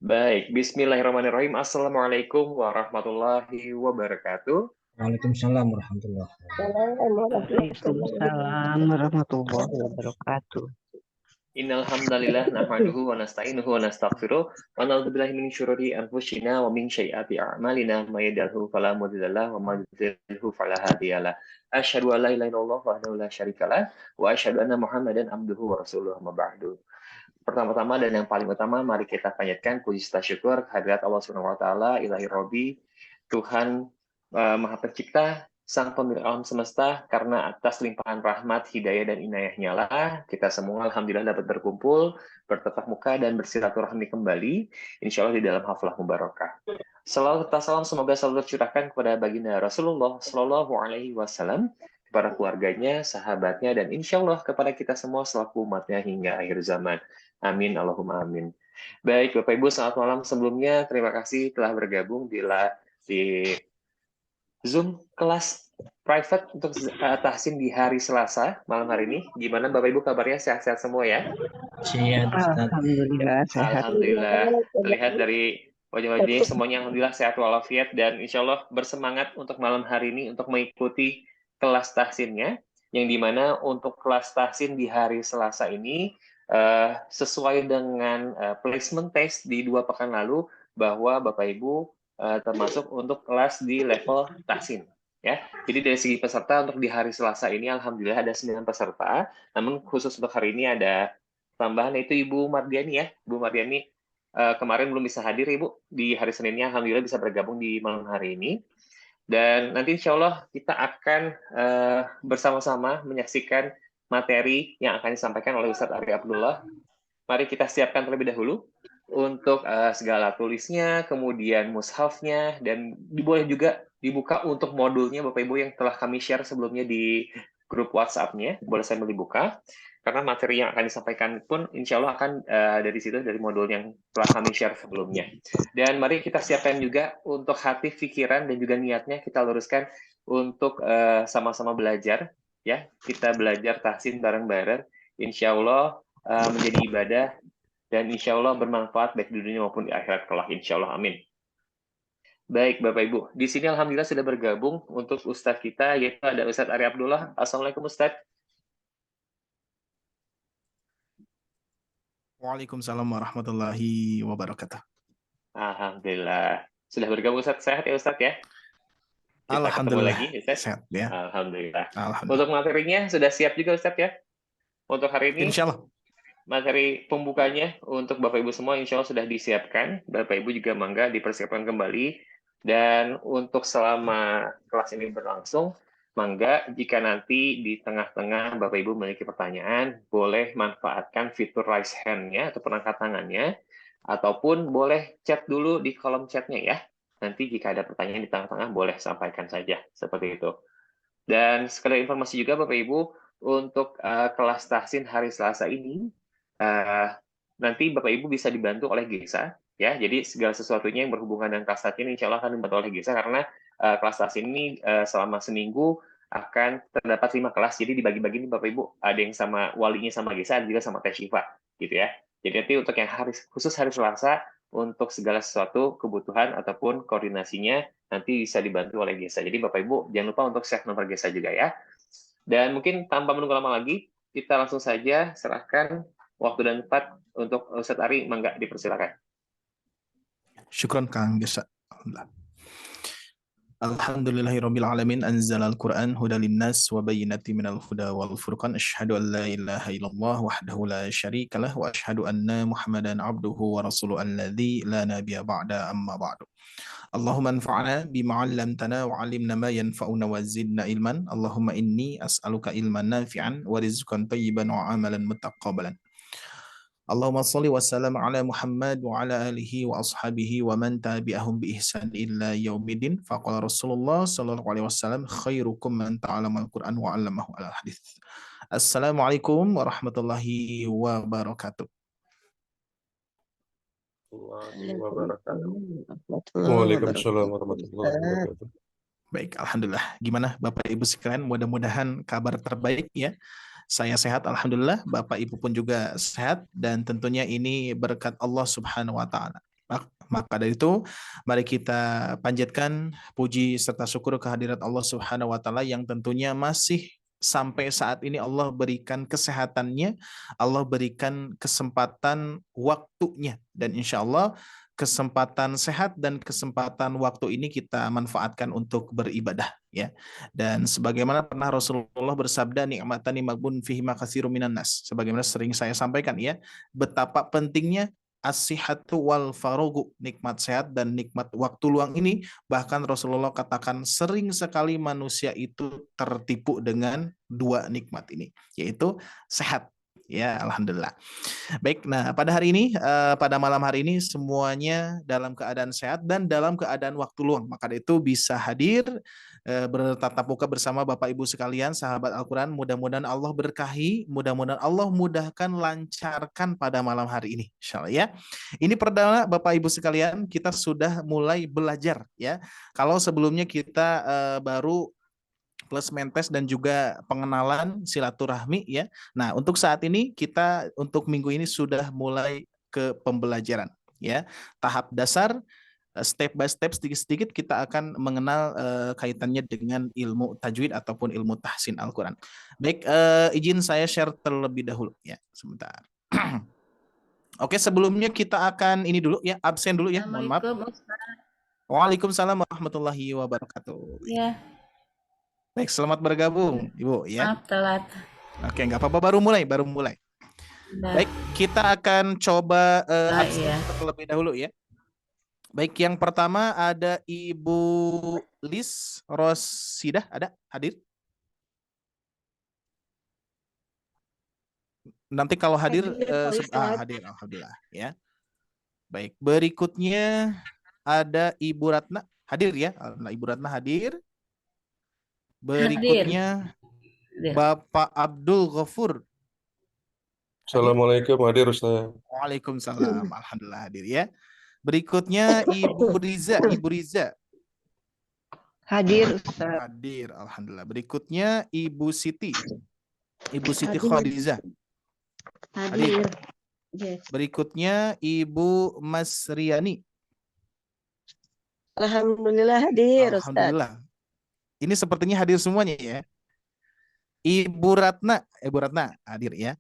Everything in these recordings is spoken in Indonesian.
Baik, bismillahirrahmanirrahim. Assalamualaikum warahmatullahi wabarakatuh. Waalaikumsalam warahmatullahi wabarakatuh. Waalaikumsalam warahmatullahi wabarakatuh. Innal hamdalillah nahmaduhu wa nasta'inuhu wa nastaghfiruh wa na'udzubillahi min syururi anfusina wa min sayyiati a'malina may yahdihillahu fala mudhillalah wa may yudhlilhu fala hadiyalah. Asyhadu an la ilaha illallah wahdahu la syarikalah wa asyhadu anna Muhammadan abduhu wa rasuluhu amma ba'du. Pertama-tama dan yang paling utama, mari kita panjatkan puji serta syukur kehadirat Allah Subhanahu wa taala, Ilahi Robbi, Tuhan Maha Pencipta, Sang Pemilik alam semesta, karena atas limpahan rahmat, hidayah, dan inayahnya lah, kita semua alhamdulillah dapat berkumpul, bertatap muka, dan bersilaturahmi kembali, insya Allah di dalam haflah mubarakah. Salawat serta salam semoga selalu tercurahkan kepada baginda Rasulullah Shallallahu Alaihi Wasallam, kepada keluarganya, sahabatnya, dan insya Allah kepada kita semua selaku umatnya hingga akhir zaman. Amin, Allahumma amin. Baik, Bapak Ibu, selamat malam. Sebelumnya, terima kasih telah bergabung di Zoom kelas private untuk tahsin di hari Selasa malam hari ini. Gimana Bapak Ibu kabarnya? Sehat-sehat semua ya? Siap, Ustaz. Alhamdulillah sehat. Alhamdulillah. Terlihat dari wajah-wajahnya semuanya alhamdulillah sehat walafiat dan insya Allah bersemangat untuk malam hari ini untuk mengikuti kelas tahsinnya, yang dimana untuk kelas tahsin di hari Selasa ini sesuai dengan placement test di 2 pekan lalu, bahwa Bapak Ibu termasuk untuk kelas di level tahsin. Ya, jadi dari segi peserta untuk di hari Selasa ini alhamdulillah ada 9 peserta, namun khusus untuk hari ini ada tambahan, yaitu Ibu Mardiani ya. Bu Mardiani kemarin belum bisa hadir Ibu, di hari Seninnya alhamdulillah bisa bergabung di malam hari ini. Dan nanti insya Allah kita akan bersama-sama menyaksikan materi yang akan disampaikan oleh Ustadz Ari Abdullah. Mari kita siapkan terlebih dahulu untuk segala tulisnya, kemudian mushafnya, dan boleh juga dibuka untuk modulnya Bapak Ibu yang telah kami share sebelumnya di grup WhatsApp-nya. Boleh saya buka, karena materi yang akan disampaikan pun insya Allah akan dari situ, dari modul yang telah kami share sebelumnya. Dan mari kita siapkan juga untuk hati, pikiran, dan juga niatnya kita luruskan untuk sama-sama belajar. Ya, kita belajar tahsin bareng-bareng. Insya Allah menjadi ibadah dan insya Allah bermanfaat baik di dunia maupun di akhirat kelak, insya Allah, amin. Baik Bapak Ibu, di sini alhamdulillah sudah bergabung untuk Ustadz kita, yaitu ada Ustadz Ari Abdullah. Assalamualaikum Ustadz. Waalaikumsalam warahmatullahi wabarakatuh. Alhamdulillah. Sudah bergabung Ustadz, sehat ya Ustadz ya? Kita Alhamdulillah, ketemu lagi Ustadz. sehat ya. Alhamdulillah. Alhamdulillah. Untuk materinya sudah siap juga Ustadz ya? Untuk hari ini? Insya Allah. Materi pembukanya untuk Bapak Ibu semua insya Allah sudah disiapkan. Bapak Ibu juga mangga dipersiapkan kembali. Dan untuk selama kelas ini berlangsung, mangga jika nanti di tengah-tengah Bapak Ibu memiliki pertanyaan, boleh manfaatkan fitur raise hand-nya atau angkat tangannya, ataupun boleh chat dulu di kolom chatnya ya. Nanti jika ada pertanyaan di tengah-tengah, boleh sampaikan saja, seperti itu. Dan sekadar informasi juga Bapak Ibu, untuk kelas tahsin hari Selasa ini, nanti Bapak Ibu bisa dibantu oleh GESA, ya. Jadi segala sesuatunya yang berhubungan dengan kelas tahsin insya Allah akan dibantu oleh GESA, karena kelas tahsin ini selama seminggu akan terdapat 5 kelas, jadi dibagi-bagi nih Bapak Ibu, ada yang sama walinya sama GESA, ada juga sama Teh Syifa, gitu ya. Jadi nanti untuk yang khusus hari Selasa, untuk segala sesuatu kebutuhan ataupun koordinasinya nanti bisa dibantu oleh GESA. Jadi Bapak Ibu jangan lupa untuk save nomor GESA juga ya. Dan mungkin tanpa menunggu lama lagi, kita langsung saja serahkan waktu dan tempat untuk Ustadz Ari, mangga dipersilakan. Syukran Kang Desa. Alhamdulillahirabbil alamin, anzalal Qur'an hudan linnas wa bayyinatin minal huda wal furqan, asyhadu an la ilaha illallah wahdahu la syarikalah wa asyhadu anna Muhammadan abduhu wa rasuluhu alladzi la nabiyya ba'da, amma ba'du. Allahumma anfa'na bima 'allamtana wa 'allimna ma yanfa'una wa zidna ilman. Allahumma inni as'aluka ilman nafi'an wa rizqan thayyiban wa 'amalan mutaqabbalan. Allahumma salli wa sallam ala Muhammad wa ala alihi wa ashabihi wa man tabi'ahum bi ihsan illa yaumiddin. Faqala Rasulullah sallallahu alaihi wasallam, khairukum man ta'allama al-Qur'an wa 'allamahu al-hadits. Assalamualaikum warahmatullahi wabarakatuh. Waalaikumsalam warahmatullahi wabarakatuh. Baik, alhamdulillah. Gimana Bapak Ibu sekalian? Mudah-mudahan kabar terbaik ya. Saya sehat, alhamdulillah. Bapak Ibu pun juga sehat, dan tentunya ini berkat Allah Subhanahu wa taala. Maka dari itu, mari kita panjatkan puji serta syukur kehadirat Allah Subhanahu wa taala yang tentunya masih sampai saat ini Allah berikan kesehatannya, Allah berikan kesempatan waktunya, dan insya Allah kesempatan sehat dan kesempatan waktu ini kita manfaatkan untuk beribadah, ya. Dan sebagaimana pernah Rasulullah bersabda, nikmatani maghbun fihi katsirun minan nas. Sebagaimana sering saya sampaikan, ya, betapa pentingnya as-sihhatu wal farogu, nikmat sehat dan nikmat waktu luang ini. Bahkan Rasulullah katakan sering sekali manusia itu tertipu dengan dua nikmat ini, yaitu sehat. Ya, alhamdulillah. Baik, nah pada hari ini, pada malam hari ini semuanya dalam keadaan sehat dan dalam keadaan waktu luang. Maka itu bisa hadir bertatap muka bersama Bapak Ibu sekalian, sahabat Al-Quran. Mudah-mudahan Allah berkahi, mudah-mudahan Allah mudahkan, lancarkan pada malam hari ini, insya Allah, ya. Ini perdana Bapak Ibu sekalian, kita sudah mulai belajar, ya. Kalau sebelumnya kita baru plus mentes dan juga pengenalan silaturahmi, ya. Nah, untuk saat ini kita untuk minggu ini sudah mulai ke pembelajaran, ya. Tahap dasar, step by step, sedikit-sedikit kita akan mengenal kaitannya dengan ilmu tajwid ataupun ilmu tahsin Al-Quran. Baik, izin saya share terlebih dahulu, ya, sebentar. Oke, sebelumnya kita akan ini dulu, ya, absen dulu, ya, mohon maaf. Waalaikumsalam warahmatullahi wabarakatuh. Ya. Baik, selamat bergabung, Ibu, ya. Maaf telat. Oke, nggak apa-apa, baru mulai. Udah. Baik, kita akan coba Iya. terlebih dahulu, ya. Baik, yang pertama ada Ibu Lis Rosidah, ada hadir? Nanti kalau hadir, hadir, alhamdulillah, ya. Baik, berikutnya ada Ibu Ratna, hadir, ya. Ibu Ratna hadir. Berikutnya Hadir. Bapak Abdul Ghafur. Assalamualaikum, hadir Ustaz. Waalaikumsalam, alhamdulillah hadir, ya. Berikutnya Ibu Riza. Hadir Ustaz. Hadir, alhamdulillah. Berikutnya Ibu Siti Khadijah. Hadir. Yes. Berikutnya Ibu Masriani. Alhamdulillah hadir Ustaz. Alhamdulillah. Ini sepertinya hadir semuanya, ya. Ibu Ratna hadir, ya.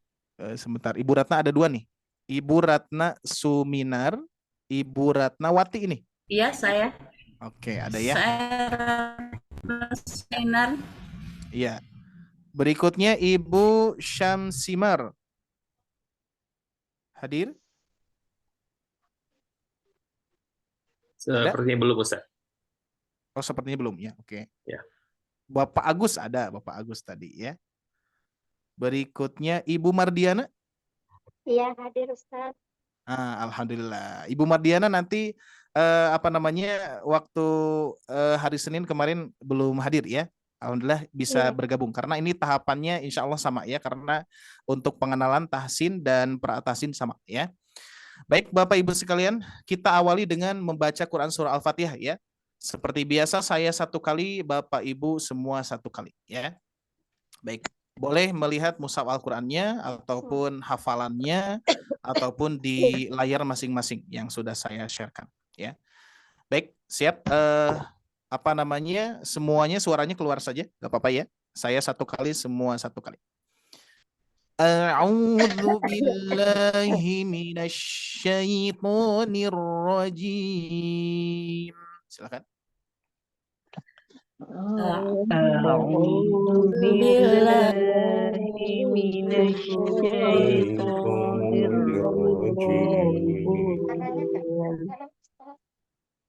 Sebentar, Ibu Ratna ada dua nih. Ibu Ratna Suminar, Ibu Ratnawati ini. Iya, saya. Oke, ada, ya. Saya Sinar. Iya. Berikutnya Ibu Syamsimar. Hadir? Sepertinya belum, Ustaz. Oh, sepertinya belum, ya. Oke. Ya. Bapak Agus ada, Bapak Agus tadi, ya. Berikutnya Ibu Mardiana. Iya, hadir Ustaz. Alhamdulillah. Ibu Mardiana nanti waktu hari Senin kemarin belum hadir, ya. Alhamdulillah bisa bergabung karena ini tahapannya insya Allah sama, ya, karena untuk pengenalan tahsin dan pra-tahsin sama, ya. Baik, Bapak Ibu sekalian, kita awali dengan membaca Quran surah Al-Fatihah, ya. Seperti biasa saya satu kali, Bapak Ibu semua satu kali, ya. Baik, boleh melihat mushaf Al-Qur'annya ataupun hafalannya ataupun di layar masing-masing yang sudah saya sharekan, ya. Baik, siap. Semuanya suaranya keluar saja, nggak apa-apa, ya. Saya satu kali, semua satu kali. A'udzu billahi minasyaitonir rajim. Silakan. A'udzu billahi minasyaitonir rajim.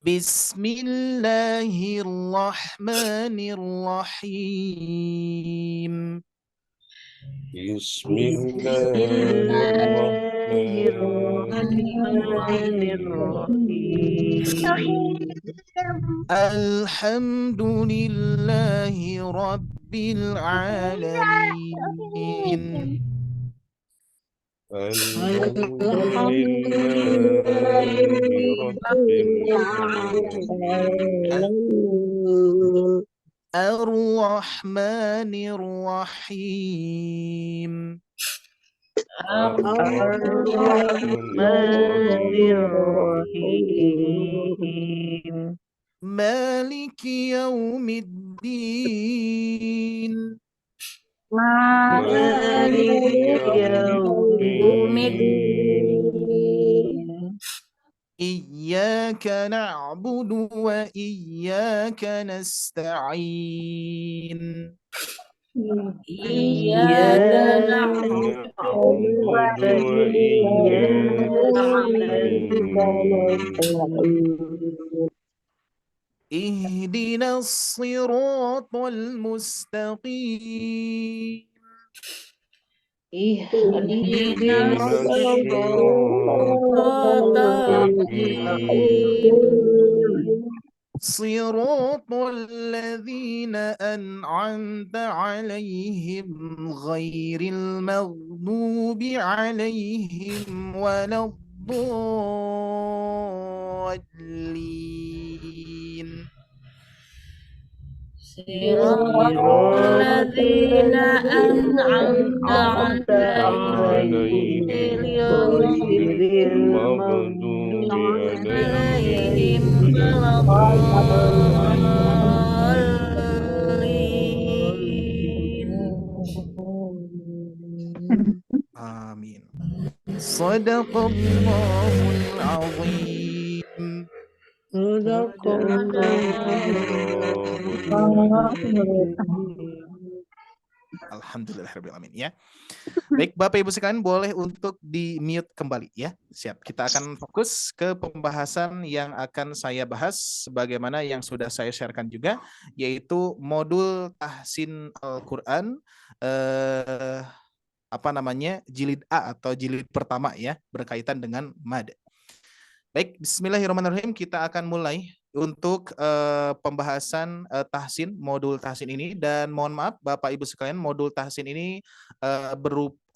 Bismillahirrahmanirrahim. Bismillahirrahmanirrahim. Alhamdulillahi Rabbil Alamin. Ar-Rahmanir Rahim. Ar-Rahmanir-Rahim. Maliki yaumiddin. Maliki Yaumiddin. yaumiddin. Iyyaka na'budu wa iyyaka nasta'in. Iyyaka na'budu wa Iyyaka na'budu wa iyyaka nasta'in. Ihdinas siratal mustaqim. Ihdinas siratal mustaqim. Siratal ladzina an'amta 'alaihim ghairil maghdubi 'alaihim waladdallin. Siratal ladzina an'amta 'alaihim ghairil maghdubi alaihim waladdallin. Amin. Sadaqallahul azim. Alhamdulillahirrahmanirrahim ya. Baik Bapak Ibu sekalian boleh untuk di mute kembali ya. Siap. Kita akan fokus ke pembahasan yang akan saya bahas sebagaimana yang sudah saya sharekan juga, yaitu modul tahsin Al-Quran jilid A atau jilid pertama ya, berkaitan dengan mad. Baik, bismillahirrahmanirrahim, kita akan mulai untuk pembahasan tahsin, modul tahsin ini, dan mohon maaf Bapak Ibu sekalian, modul tahsin ini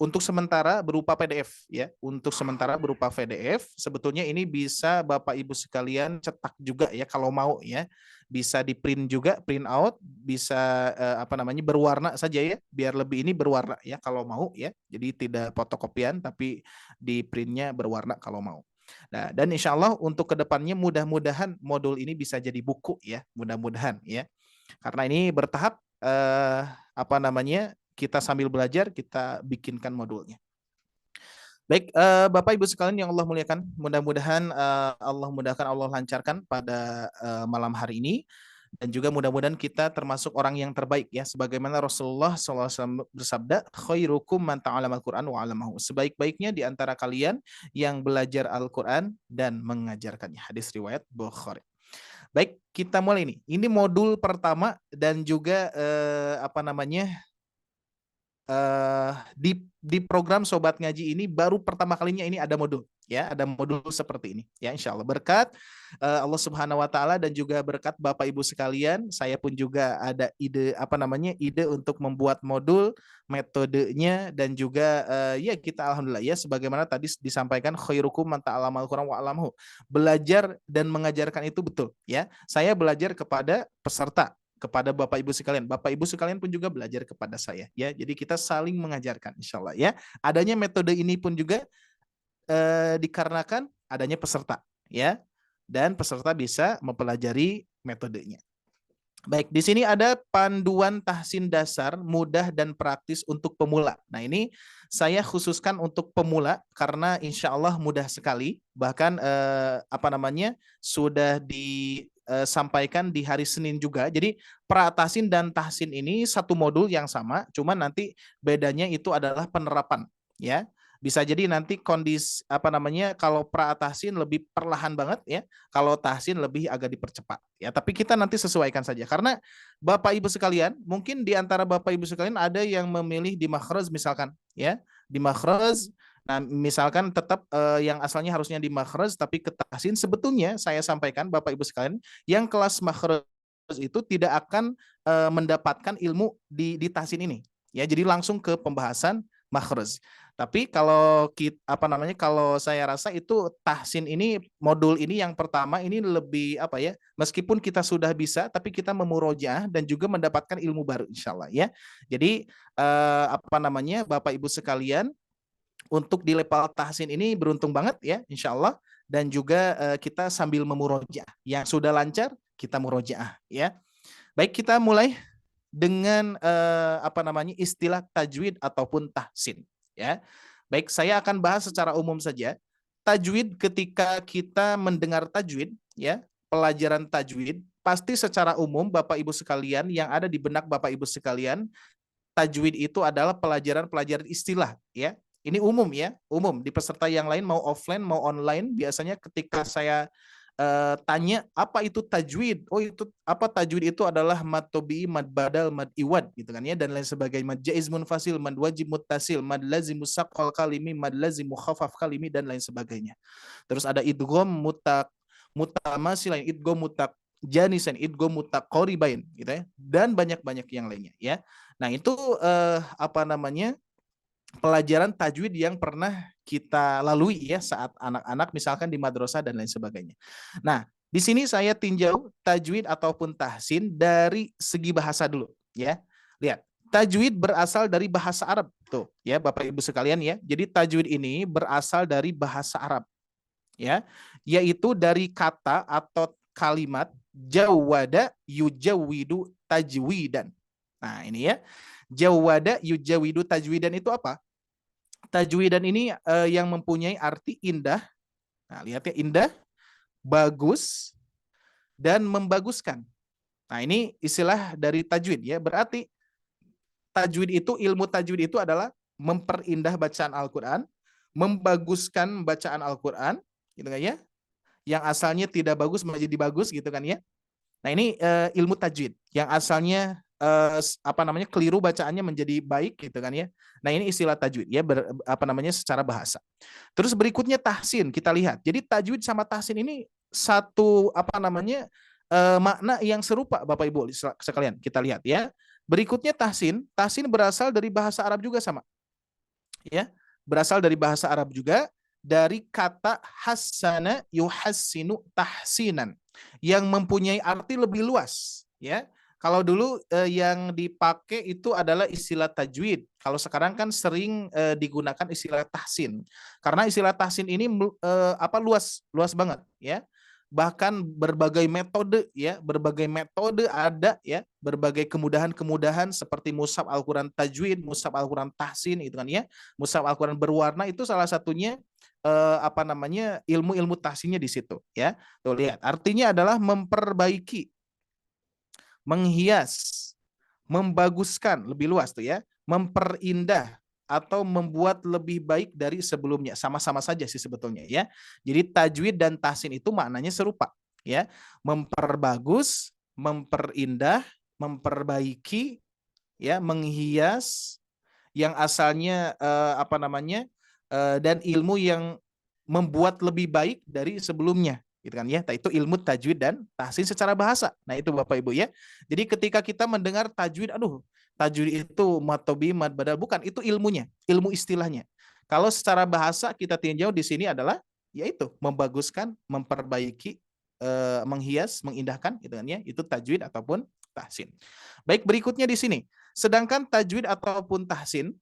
untuk sementara berupa PDF ya, untuk sementara berupa PDF. Sebetulnya ini bisa Bapak Ibu sekalian cetak juga ya kalau mau ya, bisa di print juga, print out, bisa berwarna saja ya, biar lebih ini berwarna ya kalau mau ya, jadi tidak fotokopian tapi di printnya berwarna kalau mau. Nah, dan insya Allah untuk kedepannya mudah-mudahan modul ini bisa jadi buku ya, mudah-mudahan ya, karena ini bertahap kita sambil belajar kita bikinkan modulnya. Baik, Bapak Ibu sekalian yang Allah muliakan, mudah-mudahan Allah lancarkan pada malam hari ini. Dan juga mudah-mudahan kita termasuk orang yang terbaik ya, sebagaimana Rasulullah SAW bersabda, khairukum man ta'allama al-Quran wa 'allamahu. Sebaik-baiknya di antara kalian yang belajar Al-Quran dan mengajarkannya. Hadis riwayat Bukhari. Baik, kita mulai nih. Ini modul pertama dan juga di program Sobat Ngaji ini baru pertama kalinya ini ada modul ya, ada modul seperti ini ya, insya Allah berkat Allah Subhanahu Wa Taala dan juga berkat Bapak Ibu sekalian, saya pun juga ada ide ide untuk membuat modul, metodenya, dan juga ya kita alhamdulillah ya, sebagaimana tadi disampaikan khairukum man ta'allama al-Quran wa 'allamahu, belajar dan mengajarkan itu betul ya. Saya belajar kepada peserta, kepada Bapak Ibu sekalian. Bapak Ibu sekalian pun juga belajar kepada saya ya. Jadi kita saling mengajarkan insya Allah ya. Adanya metode ini pun juga dikarenakan adanya peserta ya. Dan peserta bisa mempelajari metodenya. Baik, di sini ada panduan tahsin dasar mudah dan praktis untuk pemula. Nah, ini saya khususkan untuk pemula karena insya Allah mudah sekali. Bahkan sudah disampaikan di hari Senin juga. Jadi pra-tahsin dan tahsin ini satu modul yang sama, cuman nanti bedanya itu adalah penerapan ya. Bisa jadi nanti kondisi kalau pra-tahsin lebih perlahan banget ya, kalau tahsin lebih agak dipercepat ya, tapi kita nanti sesuaikan saja karena Bapak Ibu sekalian, mungkin di antara Bapak Ibu sekalian ada yang memilih di makhraj misalkan ya, di makhraj. Nah, misalkan tetap yang asalnya harusnya di makhraj tapi ke tahsin, sebetulnya saya sampaikan Bapak Ibu sekalian, yang kelas makhraj itu tidak akan mendapatkan ilmu di tahsin ini ya, jadi langsung ke pembahasan makhraj. Tapi kalau kalau saya rasa itu tahsin ini, modul ini yang pertama ini lebih meskipun kita sudah bisa tapi kita memurojaah dan juga mendapatkan ilmu baru insyaallah ya. Jadi Bapak Ibu sekalian, untuk di level tahsin ini beruntung banget ya insya Allah, dan juga kita sambil memurojaah. Yang sudah lancar kita murojaah ya. Baik, kita mulai dengan istilah tajwid ataupun tahsin ya. Baik, saya akan bahas secara umum saja. Tajwid, ketika kita mendengar tajwid ya, pelajaran tajwid, pasti secara umum Bapak Ibu sekalian, yang ada di benak Bapak Ibu sekalian, tajwid itu adalah pelajaran istilah ya. Ini umum ya, umum di peserta yang lain mau offline mau online, biasanya ketika saya tanya apa itu tajwid, oh itu apa, tajwid itu adalah mad tobi'i, mad badal, mad iwad gitu kan ya, dan lain sebagainya, mad jaiz munfasil, mad wajib muttasil, mad lazim musaqqal kalimi, mad lazim mukhaffaf kalimi, dan lain sebagainya. Terus ada idgham mutamasilan, idgham mutak janisan, idgham mutaqaribain gitu ya, dan banyak-banyak yang lainnya ya. Nah, itu pelajaran tajwid yang pernah kita lalui ya saat anak-anak misalkan di madrasah dan lain sebagainya. Nah, di sini saya tinjau tajwid ataupun tahsin dari segi bahasa dulu ya. Lihat, tajwid berasal dari bahasa Arab tuh ya Bapak Ibu sekalian ya. Jadi tajwid ini berasal dari bahasa Arab ya, yaitu dari kata atau kalimat jawada yujawidu tajwidan. Nah, ini ya. Jawada yujawidu tajwidan itu apa? Tajwidan ini yang mempunyai arti indah. Nah, lihat ya, indah, bagus, dan membaguskan. Nah, ini istilah dari tajwid ya. Berarti tajwid itu, ilmu tajwid itu adalah memperindah bacaan Al-Qur'an, membaguskan bacaan Al-Qur'an, gitu kan ya. Yang asalnya tidak bagus menjadi bagus gitu kan ya. Nah, ini ilmu tajwid yang asalnya keliru bacaannya menjadi baik gitu kan ya. Nah, ini istilah tajwid ya, secara bahasa. Terus berikutnya tahsin, kita lihat. Jadi tajwid sama tahsin ini satu makna yang serupa Bapak Ibu sekalian. Kita lihat ya. Berikutnya tahsin, tahsin berasal dari bahasa Arab juga sama. Ya, berasal dari bahasa Arab juga, dari kata hassana yuhassinu tahsinan, yang mempunyai arti lebih luas ya. Kalau dulu yang dipakai itu adalah istilah tajwid. Kalau sekarang kan sering digunakan istilah tahsin. Karena istilah tahsin ini luas banget ya. Bahkan berbagai metode ya, berbagai metode ada ya, berbagai kemudahan-kemudahan seperti mushaf Al-Qur'an tajwid, mushaf Al-Qur'an tahsin gitu kan ya. Mushaf Al-Qur'an berwarna itu salah satunya ilmu-ilmu tahsinnya di situ ya. Tuh lihat, artinya adalah memperbaiki, menghias, membaguskan, lebih luas tuh ya, memperindah atau membuat lebih baik dari sebelumnya. Sama-sama saja sih sebetulnya ya. Jadi tajwid dan tahsin itu maknanya serupa ya. Memperbagus, memperindah, memperbaiki ya, menghias yang asalnya dan ilmu yang membuat lebih baik dari sebelumnya gitu kan ya. Nah, itu ilmu tajwid dan tahsin secara bahasa. Nah, itu Bapak Ibu ya. Jadi ketika kita mendengar tajwid, tajwid itu mad tobi, mad badal, bukan, itu ilmunya, ilmu istilahnya. Kalau secara bahasa kita tinjau di sini adalah yaitu membaguskan, memperbaiki, menghias, mengindahkan gitu kan ya. Itu tajwid ataupun tahsin. Baik, berikutnya di sini. Sedangkan tajwid ataupun tahsin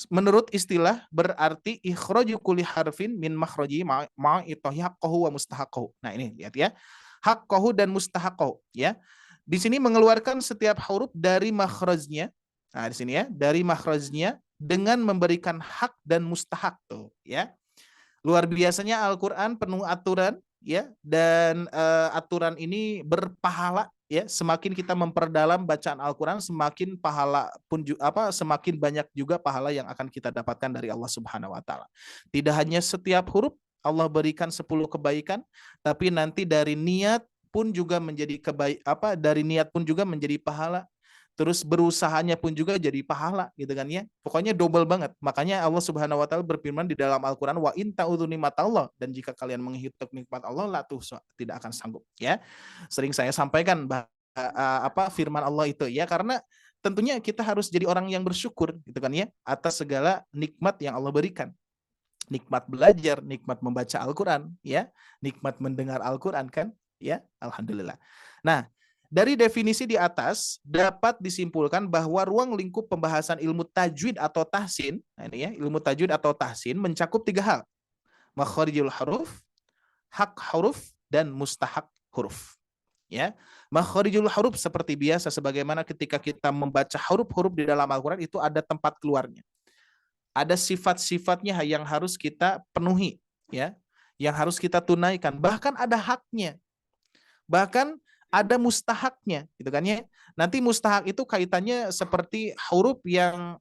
menurut istilah berarti ikhraju kulli harfin min makhraji ma'itohi haqqahu wa mustahaqqahu. Nah, ini lihat ya. Haqqahu dan mustahaqqahu ya. Di sini mengeluarkan setiap huruf dari makhrajnya. Nah, di sini ya, dari makhrajnya dengan memberikan hak dan mustahak tuh ya. Luar biasanya Al-Qur'an penuh aturan ya, dan aturan ini berpahala ya. Semakin kita memperdalam bacaan Al-Qur'an, semakin pahala pun semakin banyak juga pahala yang akan kita dapatkan dari Allah Subhanahu wa taala. Tidak hanya setiap huruf Allah berikan 10 kebaikan, tapi nanti dari niat pun juga menjadi dari niat pun juga menjadi pahala. Terus berusahanya pun juga jadi pahala gitu kan ya. Pokoknya double banget. Makanya Allah Subhanahu wa taala berfirman di dalam Al-Qur'an, wa in ta'udzu nikmatallah, dan jika kalian menghitung nikmat Allah la tuhsa, tidak akan sanggup ya. Sering saya sampaikan firman Allah itu ya, karena tentunya kita harus jadi orang yang bersyukur gitu kan ya atas segala nikmat yang Allah berikan. Nikmat belajar, nikmat membaca Al-Qur'an ya, nikmat mendengar Al-Qur'an kan ya, alhamdulillah. Nah, Dari definisi di atas dapat disimpulkan bahwa ruang lingkup pembahasan ilmu tajwid atau tahsin, nah ini ya, ilmu tajwid atau tahsin mencakup 3 hal. Makharijul huruf, hak huruf, dan mustahak huruf. Ya, makharijul huruf seperti biasa sebagaimana ketika kita membaca huruf-huruf di dalam Al-Qur'an itu ada tempat keluarnya. Ada sifat-sifatnya yang harus kita penuhi, ya, yang harus kita tunaikan. Bahkan ada haknya, bahkan ada mustahaknya, gitu kan ya. Nanti mustahak itu kaitannya seperti huruf yang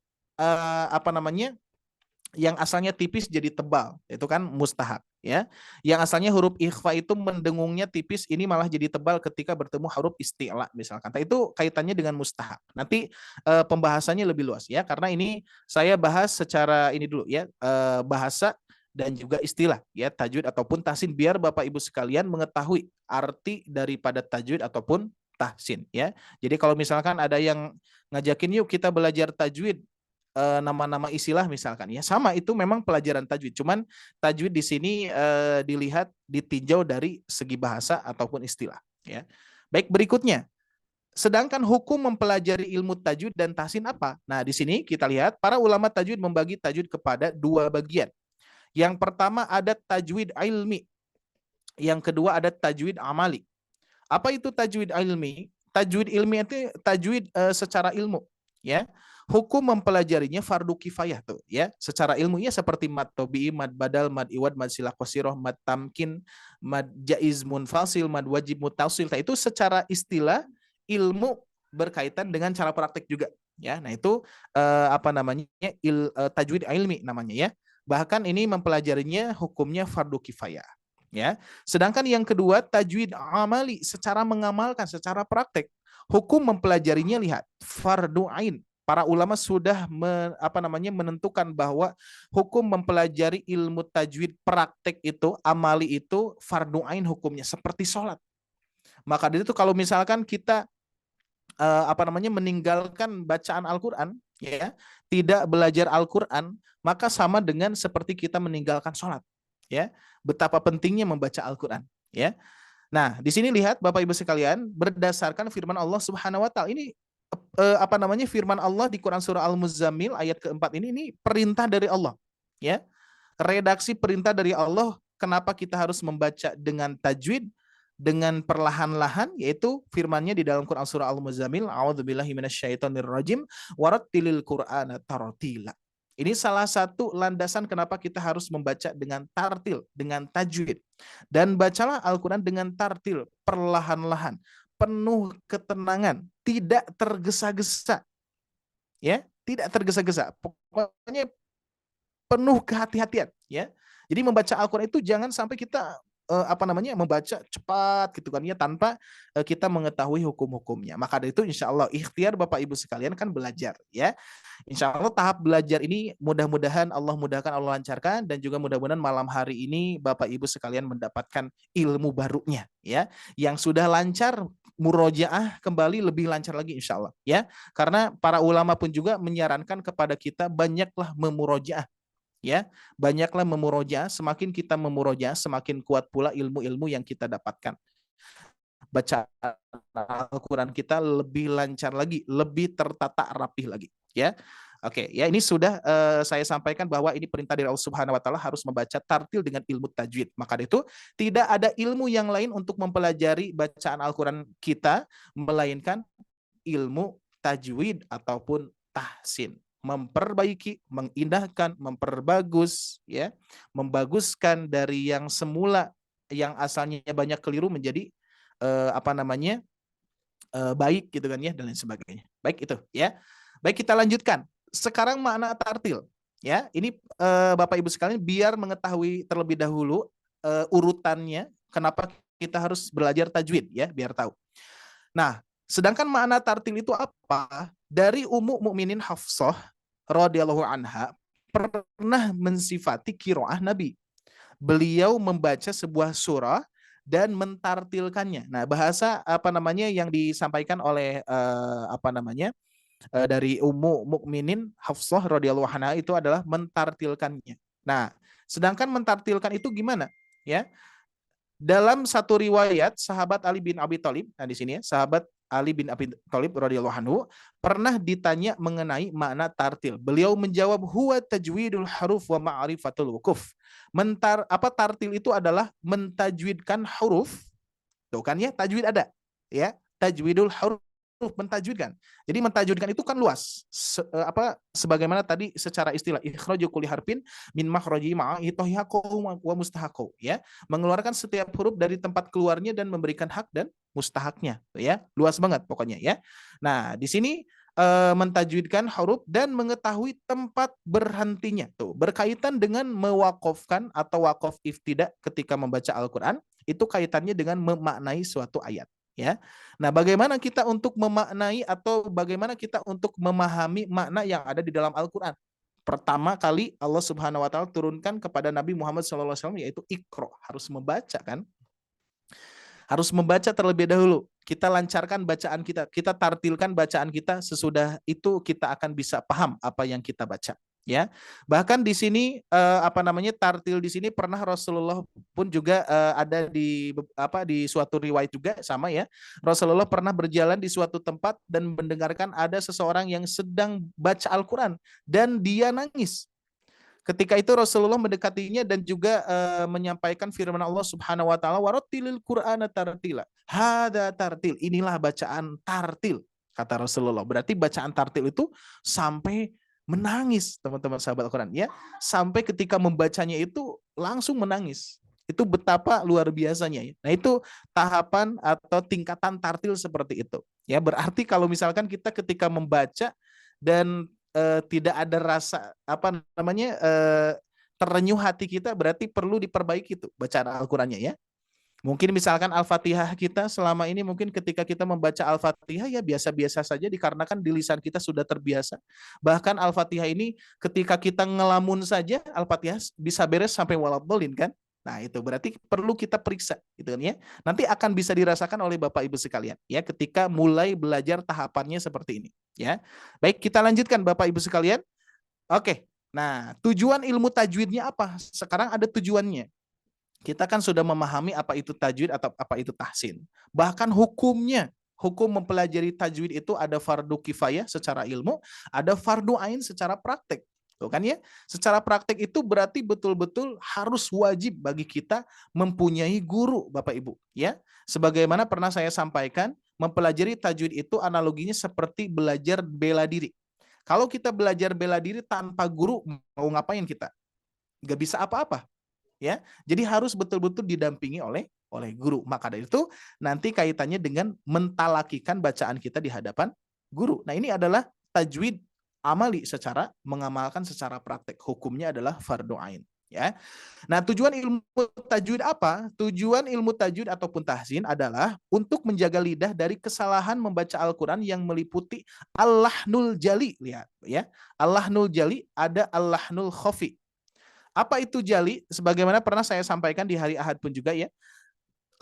yang asalnya tipis jadi tebal, itu kan mustahak, ya. Yang asalnya huruf ikhfa itu mendengungnya tipis, ini malah jadi tebal ketika bertemu huruf isti'la misalkan. Itu kaitannya dengan mustahak. Nanti pembahasannya lebih luas, ya, karena ini saya bahas secara ini dulu, ya, bahasa dan juga istilah, ya, tajwid ataupun tahsin, biar Bapak Ibu sekalian mengetahui arti daripada tajwid ataupun tahsin, ya. Jadi kalau misalkan ada yang ngajakin yuk kita belajar tajwid, nama-nama istilah misalkan, ya, sama, itu memang pelajaran tajwid, cuman tajwid di sini dilihat ditinjau dari segi bahasa ataupun istilah, ya. Baik, berikutnya, sedangkan hukum mempelajari ilmu tajwid dan tahsin apa? Nah, di sini kita lihat para ulama tajwid membagi tajwid kepada 2 bagian. Yang pertama ada tajwid ilmi, yang kedua ada tajwid amali. Apa itu tajwid ilmi? Tajwid ilmi itu tajwid secara ilmu, ya. Hukum mempelajarinya fardu kifayah tuh, ya. Secara ilmunya seperti mad tobi'i, mad badal, mad iwad, mad silah qasirah, mad tamkin, mad jaiz munfasil, mad wajib mutasil. Nah, itu secara istilah ilmu berkaitan dengan cara praktek juga, ya. Nah, itu tajwid ilmi namanya, ya. Bahkan ini mempelajarinya hukumnya fardu kifayah, ya. Sedangkan yang kedua tajwid amali, secara mengamalkan, secara praktek. Hukum mempelajarinya, lihat, fardu ain. Para ulama sudah menentukan bahwa hukum mempelajari ilmu tajwid praktek itu, amali itu fardu ain hukumnya, seperti sholat. Maka dari itu kalau misalkan kita meninggalkan bacaan Al-Qur'an, ya, tidak belajar Al-Qur'an, maka sama dengan seperti kita meninggalkan sholat, ya. Betapa pentingnya membaca Al-Qur'an, ya. Nah, di sini lihat Bapak Ibu sekalian, berdasarkan firman Allah Subhanahu wa taala, ini firman Allah di Quran surah Al-Muzammil ayat keempat ini perintah dari Allah, ya. Redaksi perintah dari Allah, kenapa kita harus membaca dengan tajwid, dengan perlahan-lahan, yaitu firman-Nya di dalam Quran surah Al-Muzammil, a'udzubillahi minasyaitonirrajim, warattilil Qur'ana tartila. Ini salah satu landasan kenapa kita harus membaca dengan tartil, dengan tajwid. Dan bacalah Al-Quran dengan tartil, perlahan-lahan, penuh ketenangan, tidak tergesa-gesa, ya, tidak tergesa-gesa. Pokoknya penuh kehati-hatian, ya. Jadi membaca Al-Quran itu jangan sampai kita membaca cepat gitu kan, ya, tanpa kita mengetahui hukum-hukumnya. Maka dari itu insya Allah ikhtiar Bapak Ibu sekalian kan belajar, ya. Insya Allah tahap belajar ini mudah-mudahan Allah mudahkan, Allah lancarkan, dan juga mudah-mudahan malam hari ini Bapak Ibu sekalian mendapatkan ilmu barunya, ya. Yang sudah lancar murojaah kembali lebih lancar lagi insya Allah, ya. Karena para ulama pun juga menyarankan kepada kita banyaklah memurojaah, ya, banyaklah memurojaah. Semakin kita memurojaah, semakin kuat pula ilmu-ilmu yang kita dapatkan. Baca Al-Quran kita lebih lancar lagi, lebih tertata rapih lagi, ya. Oke, ya, ini sudah saya sampaikan bahwa ini perintah dari Allah Subhanahu wa taala harus membaca tartil dengan ilmu tajwid. Maka itu tidak ada ilmu yang lain untuk mempelajari bacaan Al-Quran kita melainkan ilmu tajwid ataupun tahsin. Memperbaiki, mengindahkan, memperbagus, ya, membaguskan dari yang semula yang asalnya banyak keliru menjadi baik gitu kan, ya, dan lain sebagainya. Baik, itu, ya. Baik, kita lanjutkan. Sekarang makna tartil, ya. Ini Bapak Ibu sekalian biar mengetahui terlebih dahulu urutannya kenapa kita harus belajar tajwid, ya, biar tahu. Nah, sedangkan makna tartil itu apa? Dari Ummu Mukminin Hafsah radhiyallahu anha pernah mensifati qiraah Nabi. Beliau membaca sebuah surah dan mentartilkannya. Nah, bahasa yang disampaikan oleh dari Ummu Mukminin Hafsah radhiyallahu anha itu adalah mentartilkannya. Nah, sedangkan mentartilkan itu gimana? Ya. Dalam satu riwayat sahabat Ali bin Abi Thalib, nah di sini ya, sahabat Ali bin Abi Thalib radhiyallahu anhu pernah ditanya mengenai makna tartil. Beliau menjawab, huwa tajwidul huruf wa ma'rifatul wukuf. Tartil itu adalah mentajwidkan huruf. Tuh kan ya, tajwid ada. Ya, tajwidul huruf, mentajwidkan. Jadi mentajwidkan itu kan luas. Sebagaimana tadi secara istilah ikhraju kulli harfin min makhraji ma'a itohiyako wa mustahako, ya. Mengeluarkan setiap huruf dari tempat keluarnya dan memberikan hak dan mustahaknya, ya. Luas banget pokoknya, ya. Nah, di sini mentajwidkan huruf dan mengetahui tempat berhentinya. Tuh, berkaitan dengan mewakofkan atau wakof iftida ketika membaca Al-Qur'an, itu kaitannya dengan memaknai suatu ayat. Ya, nah bagaimana kita untuk memaknai atau bagaimana kita untuk memahami makna yang ada di dalam Al-Quran? Pertama kali Allah Subhanahu Wa Taala turunkan kepada Nabi Muhammad SAW yaitu Iqra, harus membaca kan? Harus membaca terlebih dahulu. Kita lancarkan bacaan kita, kita tartilkan bacaan kita, sesudah itu kita akan bisa paham apa yang kita baca. Ya, bahkan di sini tartil di sini pernah Rasulullah pun juga ada di suatu riwayat juga sama ya. Rasulullah pernah berjalan di suatu tempat dan mendengarkan ada seseorang yang sedang baca Al-Quran dan dia nangis. Ketika itu Rasulullah mendekatinya dan juga menyampaikan firman Allah Subhanahu Wa Taala, warattilil Qur'ana tartila. Hada tartil, inilah bacaan tartil kata Rasulullah. Berarti bacaan tartil itu sampai menangis, teman-teman sahabat Al-Quran, ya, sampai ketika membacanya itu langsung menangis. Itu betapa luar biasanya, ya. Nah, itu tahapan atau tingkatan tartil seperti itu, ya. Berarti kalau misalkan kita ketika membaca dan tidak ada rasa terenyuh hati kita, berarti perlu diperbaiki itu bacaan Al-Qurannya, ya. Mungkin misalkan Al-Fatihah kita selama ini mungkin ketika kita membaca Al-Fatihah ya biasa-biasa saja dikarenakan di lisan kita sudah terbiasa. Bahkan Al-Fatihah ini ketika kita ngelamun saja Al-Fatihah bisa beres sampai waladhdallin kan. Nah, itu berarti perlu kita periksa gitu kan ya. Nanti akan bisa dirasakan oleh Bapak Ibu sekalian ya ketika mulai belajar tahapannya seperti ini ya. Baik, kita lanjutkan Bapak Ibu sekalian. Oke. Nah, tujuan ilmu tajwidnya apa? Sekarang ada tujuannya. Kita kan sudah memahami apa itu tajwid atau apa itu tahsin. Bahkan hukumnya, hukum mempelajari tajwid itu ada fardu kifayah secara ilmu, ada fardu ain secara praktek. Tuh kan ya? Secara praktek itu berarti betul-betul harus wajib bagi kita mempunyai guru, Bapak Ibu, ya. Sebagaimana pernah saya sampaikan, mempelajari tajwid itu analoginya seperti belajar bela diri. Kalau kita belajar bela diri tanpa guru, mau ngapain kita? Nggak bisa apa-apa. Ya, jadi harus betul-betul didampingi oleh guru. Maka dari itu nanti kaitannya dengan mentalakikan bacaan kita di hadapan guru. Nah, ini adalah tajwid amali secara mengamalkan secara praktek. Hukumnya adalah fardu ain, ya. Nah, tujuan ilmu tajwid apa? Tujuan ilmu tajwid ataupun tahsin adalah untuk menjaga lidah dari kesalahan membaca Al-Qur'an yang meliputi al-lahnul jali. Lihat ya. Al-lahnul jali, ada al-lahnul khafi. Apa itu jali? Sebagaimana pernah saya sampaikan di hari Ahad pun juga ya.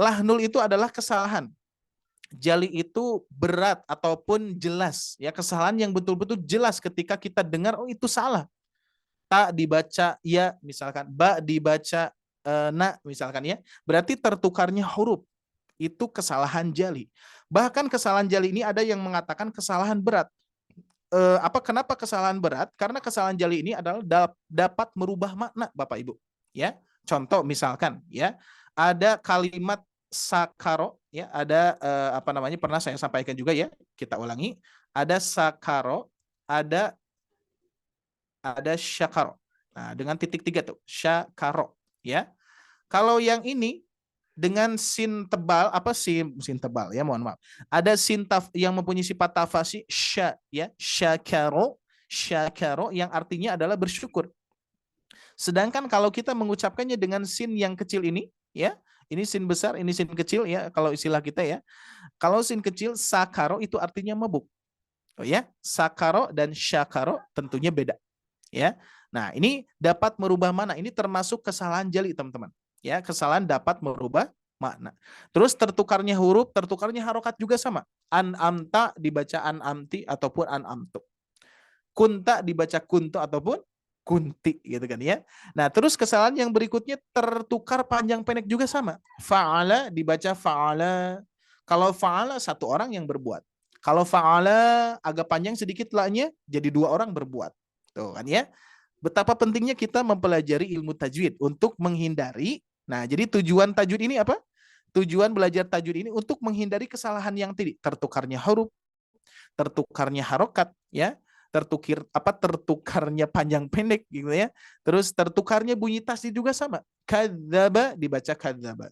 Lahnul itu adalah kesalahan. Jali itu berat ataupun jelas. Ya, kesalahan yang betul-betul jelas ketika kita dengar, oh itu salah. Ta dibaca ya misalkan, ba dibaca na misalkan ya. Berarti tertukarnya huruf. Itu kesalahan jali. Bahkan kesalahan jali ini ada yang mengatakan kesalahan berat. Kenapa kesalahan berat? Karena kesalahan jali ini adalah dapat merubah makna, Bapak Ibu. Ya, contoh misalkan, ya, ada kalimat sakaro, ya, ada pernah saya sampaikan juga ya. Kita ulangi, ada sakaro, ada syakaro. Nah, dengan titik 3 tuh, syakaro, ya. Kalau yang ini dengan sin tebal, sin tebal ya, mohon maaf. Ada sin yang mempunyai sifat tafasi sya ya, syakaro yang artinya adalah bersyukur. Sedangkan kalau kita mengucapkannya dengan sin yang kecil ini ya, ini sin besar, ini sin kecil ya kalau istilah kita ya. Kalau sin kecil sakaro itu artinya mabuk. Oh ya, sakaro dan syakaro tentunya beda. Ya. Nah, ini dapat merubah mana? Ini termasuk kesalahan jali, teman-teman. Ya, kesalahan dapat merubah makna. Terus tertukarnya huruf, tertukarnya harokat juga sama. An-amta dibaca an-amti ataupun an-amtu. Kunta dibaca kuntu ataupun kunti gitu kan ya. Nah, terus kesalahan yang berikutnya tertukar panjang pendek juga sama. Fa'ala dibaca fa'ala. Kalau fa'ala satu orang yang berbuat. Kalau fa'ala agak panjang sedikit la-nya jadi dua orang berbuat. Tuh kan ya. Betapa pentingnya kita mempelajari ilmu tajwid untuk menghindari. Nah, jadi tujuan tajwid ini apa? Tujuan belajar tajwid ini untuk menghindari kesalahan yang tadi, tertukarnya huruf, tertukarnya harokat, ya, tertukarnya panjang pendek gitu ya. Terus tertukarnya bunyi tasdid juga sama. Kadzaba dibaca kadzaba.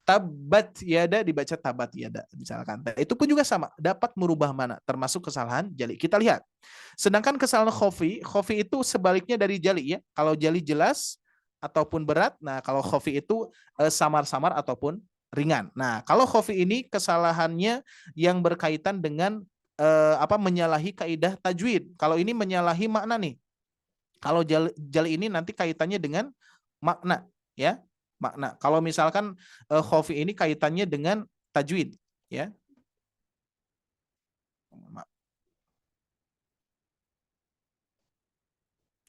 Tabat yada dibaca tabat yada misalkan. Itu pun juga sama, dapat merubah mana, termasuk kesalahan jali. Kita lihat. Sedangkan kesalahan khofi itu sebaliknya dari jali ya. Kalau jali jelas ataupun berat, nah kalau khofi itu samar-samar ataupun ringan. Nah, kalau khofi ini kesalahannya yang berkaitan dengan menyalahi kaidah tajwid. Kalau ini menyalahi makna nih. Kalau jali ini nanti kaitannya dengan makna ya. Makna. Kalau misalkan khofi ini kaitannya dengan tajwid, ya.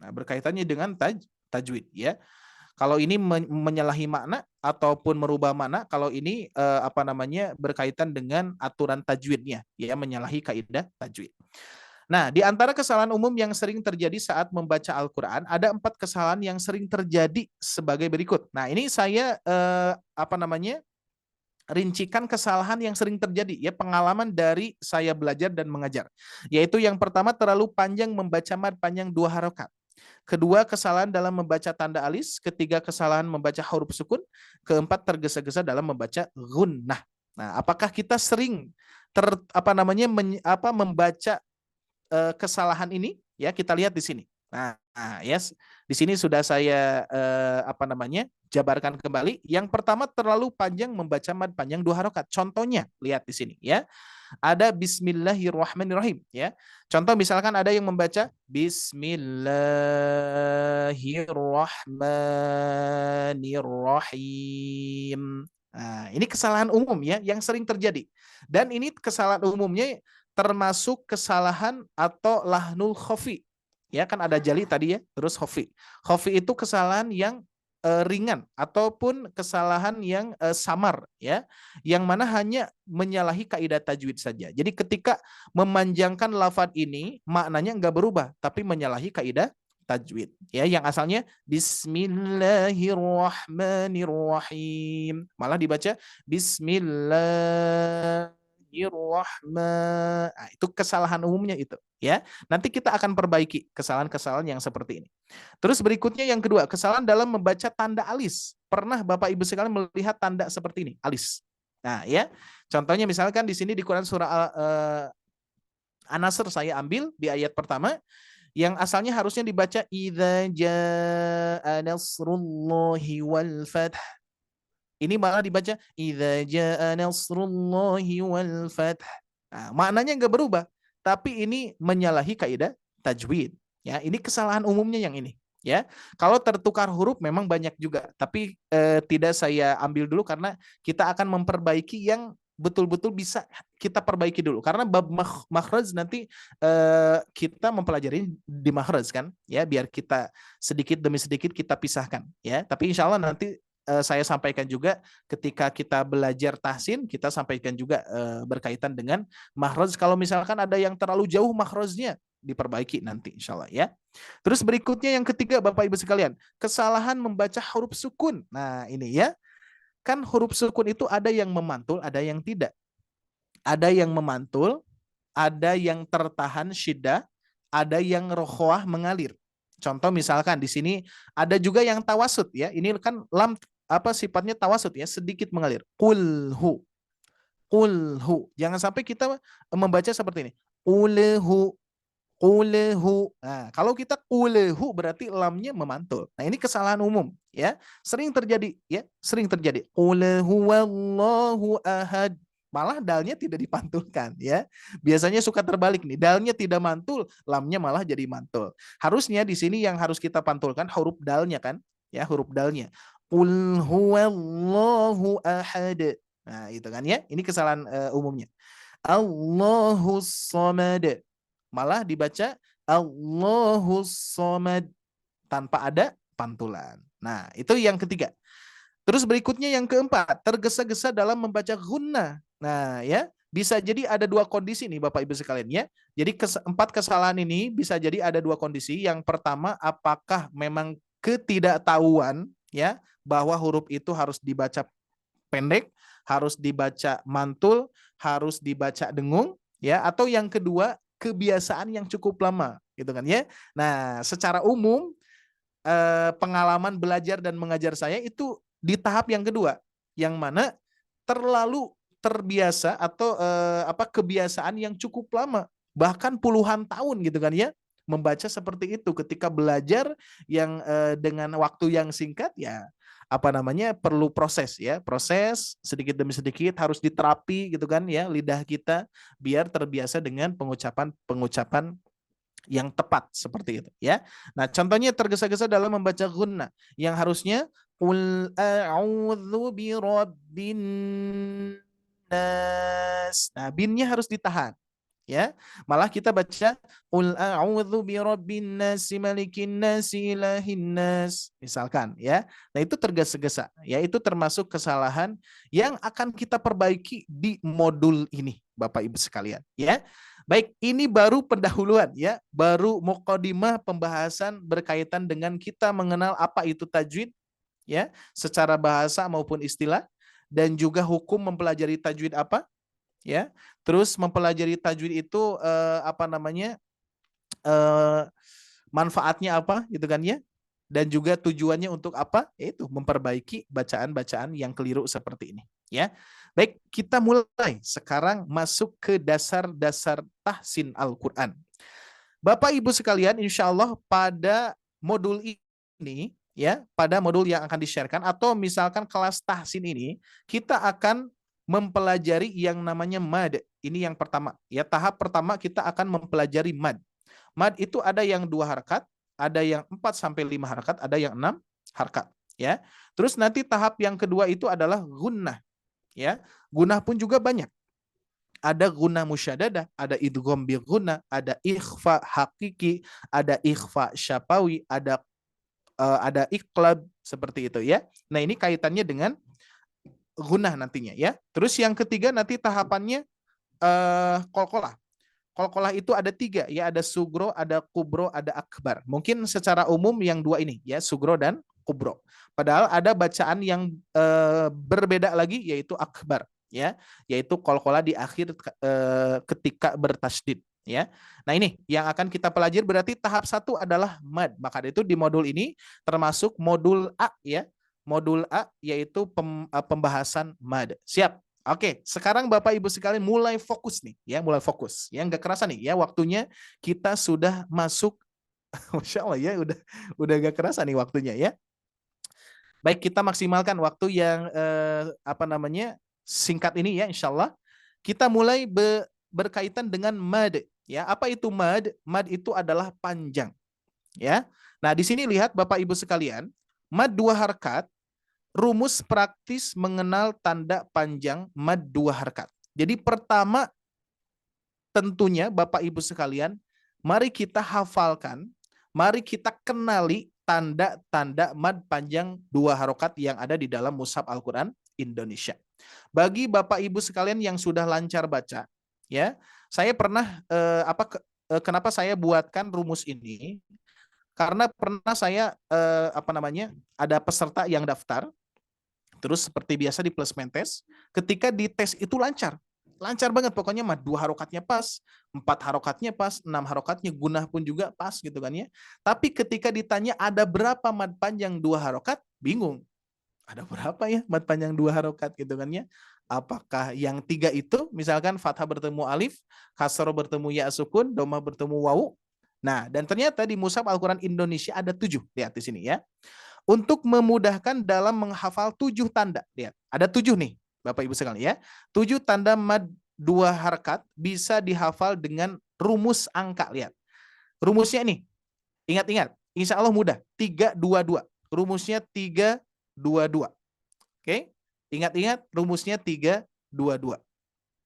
Nah, berkaitannya dengan tajwid, ya. Kalau ini menyalahi makna ataupun merubah makna, kalau ini berkaitan dengan aturan tajwidnya, ya, menyalahi kaidah tajwid. Nah, di antara kesalahan umum yang sering terjadi saat membaca Al-Quran, ada 4 kesalahan yang sering terjadi sebagai berikut. Nah, ini saya rincikan kesalahan yang sering terjadi, ya, pengalaman dari saya belajar dan mengajar. Yaitu yang pertama, terlalu panjang membaca mad panjang 2 harokat. Kedua, kesalahan dalam membaca tanda alis. Ketiga, kesalahan membaca huruf sukun. Keempat, tergesa-gesa dalam membaca gunnah. Nah, apakah kita sering membaca kesalahan ini? Ya, kita lihat di sini. Nah, yes, di sini sudah saya jabarkan kembali. Yang pertama, terlalu panjang membaca mad panjang 2 harokat. Contohnya, lihat di sini, ya. Ada Bismillahirrahmanirrahim, ya. Contoh misalkan ada yang membaca Bismillahirrahmanirrahim. Nah, ini kesalahan umum ya yang sering terjadi. Dan ini kesalahan umumnya termasuk kesalahan atau lahnul khofi. Ya, kan ada jali tadi ya, terus khofi. Khofi itu kesalahan yang ringan ataupun kesalahan yang samar ya, yang mana hanya menyalahi kaidah tajwid saja. Jadi ketika memanjangkan lafaz ini maknanya enggak berubah tapi menyalahi kaidah tajwid ya, yang asalnya Bismillahirrahmanirrahim malah dibaca Bismillahirrahmanirrahim. Nah, itu kesalahan umumnya itu ya. Nanti kita akan perbaiki kesalahan-kesalahan yang seperti ini. Terus berikutnya yang kedua, kesalahan dalam membaca tanda alis. Pernah Bapak Ibu sekalian melihat tanda seperti ini, alis. Nah, ya. Contohnya misalkan di sini di Quran surah An-Nasr saya ambil di ayat pertama yang asalnya harusnya dibaca idza jaa nasrullahi wal fath. Ini malah dibaca idza jaa nasrullahi wal fath. Nah, maknanya enggak berubah, tapi ini menyalahi kaidah tajwid. Ya, ini kesalahan umumnya yang ini. Ya, kalau tertukar huruf memang banyak juga, tapi tidak saya ambil dulu karena kita akan memperbaiki yang betul-betul bisa kita perbaiki dulu. Karena bab makhraj nanti kita mempelajari di makhraj kan, ya, biar kita sedikit demi sedikit kita pisahkan. Ya, tapi insya Allah nanti saya sampaikan juga ketika kita belajar tahsin, kita sampaikan juga berkaitan dengan makhraj. Kalau misalkan ada yang terlalu jauh makhrajnya, diperbaiki nanti insya Allah ya. Terus berikutnya yang ketiga Bapak Ibu sekalian, kesalahan membaca huruf sukun. Nah ini ya, kan huruf sukun itu ada yang memantul, ada yang tidak. Ada yang memantul, ada yang tertahan syiddah, ada yang rokhwah mengalir. Contoh misalkan di sini ada juga yang tawasud ya. Ini kan lam sifatnya tawasud ya, sedikit mengalir. Qulhu. Qulhu. Jangan sampai kita membaca seperti ini. Qulhu. Qulhu. Nah, kalau kita qulhu berarti lamnya memantul. Nah, ini kesalahan umum ya. Sering terjadi ya, sering terjadi. Qul huwallahu ahad. Malah dalnya tidak dipantulkan ya. Biasanya suka terbalik nih. Dalnya tidak mantul, lamnya malah jadi mantul. Harusnya di sini yang harus kita pantulkan huruf dalnya kan? Ya, huruf dalnya. Qul huwallahu ahad. Nah, itu kan ya. Ini kesalahan umumnya. Allahus samad. Malah dibaca Allahus samad tanpa ada pantulan. Nah, itu yang ketiga. Terus berikutnya yang keempat, tergesa-gesa dalam membaca gunnah. Nah, ya, bisa jadi ada dua kondisi nih Bapak Ibu sekalian ya. Jadi empat kesalahan ini bisa jadi ada dua kondisi. Yang pertama, apakah memang ketidaktahuan ya bahwa huruf itu harus dibaca pendek, harus dibaca mantul, harus dibaca dengung ya, atau yang kedua, kebiasaan yang cukup lama gitu kan ya. Nah, secara umum pengalaman belajar dan mengajar saya itu di tahap yang kedua, yang mana terlalu terbiasa atau kebiasaan yang cukup lama, bahkan puluhan tahun gitu kan ya, membaca seperti itu. Ketika belajar yang dengan waktu yang singkat ya perlu proses ya, proses sedikit demi sedikit harus diterapi gitu kan ya, lidah kita biar terbiasa dengan pengucapan yang tepat seperti itu ya. Nah, contohnya tergesa-gesa dalam membaca gunnah yang harusnya qul a'udzu birabbin nas. Nah, binnya harus ditahan ya. Malah kita baca qul a'udzu birabbin nas malikin nas ilahin nas misalkan ya. Nah, itu tergesa-gesa ya, itu termasuk kesalahan yang akan kita perbaiki di modul ini Bapak Ibu sekalian ya. Baik, ini baru pendahuluan ya, baru mukadimah pembahasan berkaitan dengan kita mengenal apa itu tajwid ya, secara bahasa maupun istilah, dan juga hukum mempelajari tajwid apa ya. Terus mempelajari tajwid itu manfaatnya apa gitu kan ya, dan juga tujuannya untuk apa, yaitu memperbaiki bacaan-bacaan yang keliru seperti ini ya. Baik, kita mulai sekarang masuk ke dasar-dasar tahsin Al-Quran. Bapak Ibu sekalian, insya Allah pada modul ini ya, pada modul yang akan di-sharekan atau misalkan kelas tahsin ini, kita akan mempelajari yang namanya mad. Ini yang pertama ya, tahap pertama kita akan mempelajari mad. Mad itu ada yang 2 harakat, ada yang 4-5 harakat, ada yang 6 harakat ya. Terus nanti tahap yang kedua itu adalah gunnah ya. Gunnah pun juga banyak. Ada gunnah musyaddadah, ada idgham bi gunnah, ada ikhfa hakiki, ada ikhfa syafawi, ada iqlab seperti itu ya. Nah, ini kaitannya dengan gunnah nantinya ya. Terus yang ketiga nanti tahapannya qalqalah. Qalqalah itu ada 3 ya, ada sugro, ada kubro, ada akbar. Mungkin secara umum yang 2 ini ya, sugro dan kubro. Padahal ada bacaan yang berbeda lagi yaitu akbar ya, yaitu qalqalah di akhir ketika bertasydid ya. Nah, ini yang akan kita pelajari, berarti tahap 1 adalah mad. Maka itu di modul ini termasuk modul A ya. Modul A yaitu pembahasan mad. Siap? Oke, sekarang Bapak Ibu sekalian mulai fokus nih ya, mulai fokus. Ya, nggak kerasa nih ya, waktunya kita sudah masuk. Masya Allah ya, udah nggak kerasa nih waktunya ya. Baik, kita maksimalkan waktu yang singkat ini ya, insya Allah. Kita mulai berkaitan dengan mad ya. Apa itu mad? Mad itu adalah panjang ya. Nah, di sini lihat Bapak Ibu sekalian, mad 2 harakat, rumus praktis mengenal tanda panjang mad 2 harakat. Jadi pertama tentunya Bapak Ibu sekalian, mari kita hafalkan, mari kita kenali tanda-tanda mad panjang 2 harokat yang ada di dalam Mushaf Al-Quran Indonesia. Bagi Bapak Ibu sekalian yang sudah lancar baca, ya, saya pernah kenapa saya buatkan rumus ini? Karena pernah saya ada peserta yang daftar, terus seperti biasa di placement test, ketika di tes itu lancar banget, pokoknya mah 2 harokatnya pas, 4 harokatnya pas, 6 harokatnya, gunnah pun juga pas gitu kan ya. Tapi ketika ditanya ada berapa mad panjang 2 harokat, bingung. Ada berapa ya mad panjang 2 harokat gitu kan ya? Apakah yang 3 itu, misalkan fathah bertemu alif, kasroh bertemu ya sukun, dhamma bertemu wawu. Nah, dan ternyata di Mushaf Al-Quran Indonesia ada 7, lihat di sini ya. Untuk memudahkan dalam menghafal 7 tanda, lihat ada 7 nih Bapak Ibu sekalian ya. 7 tanda mad 2 harakat bisa dihafal dengan rumus angka. Lihat. Rumusnya ini. Ingat-ingat. Insya Allah mudah. 3-2-2. Rumusnya 3-2-2. Oke? Ingat-ingat rumusnya 3-2-2.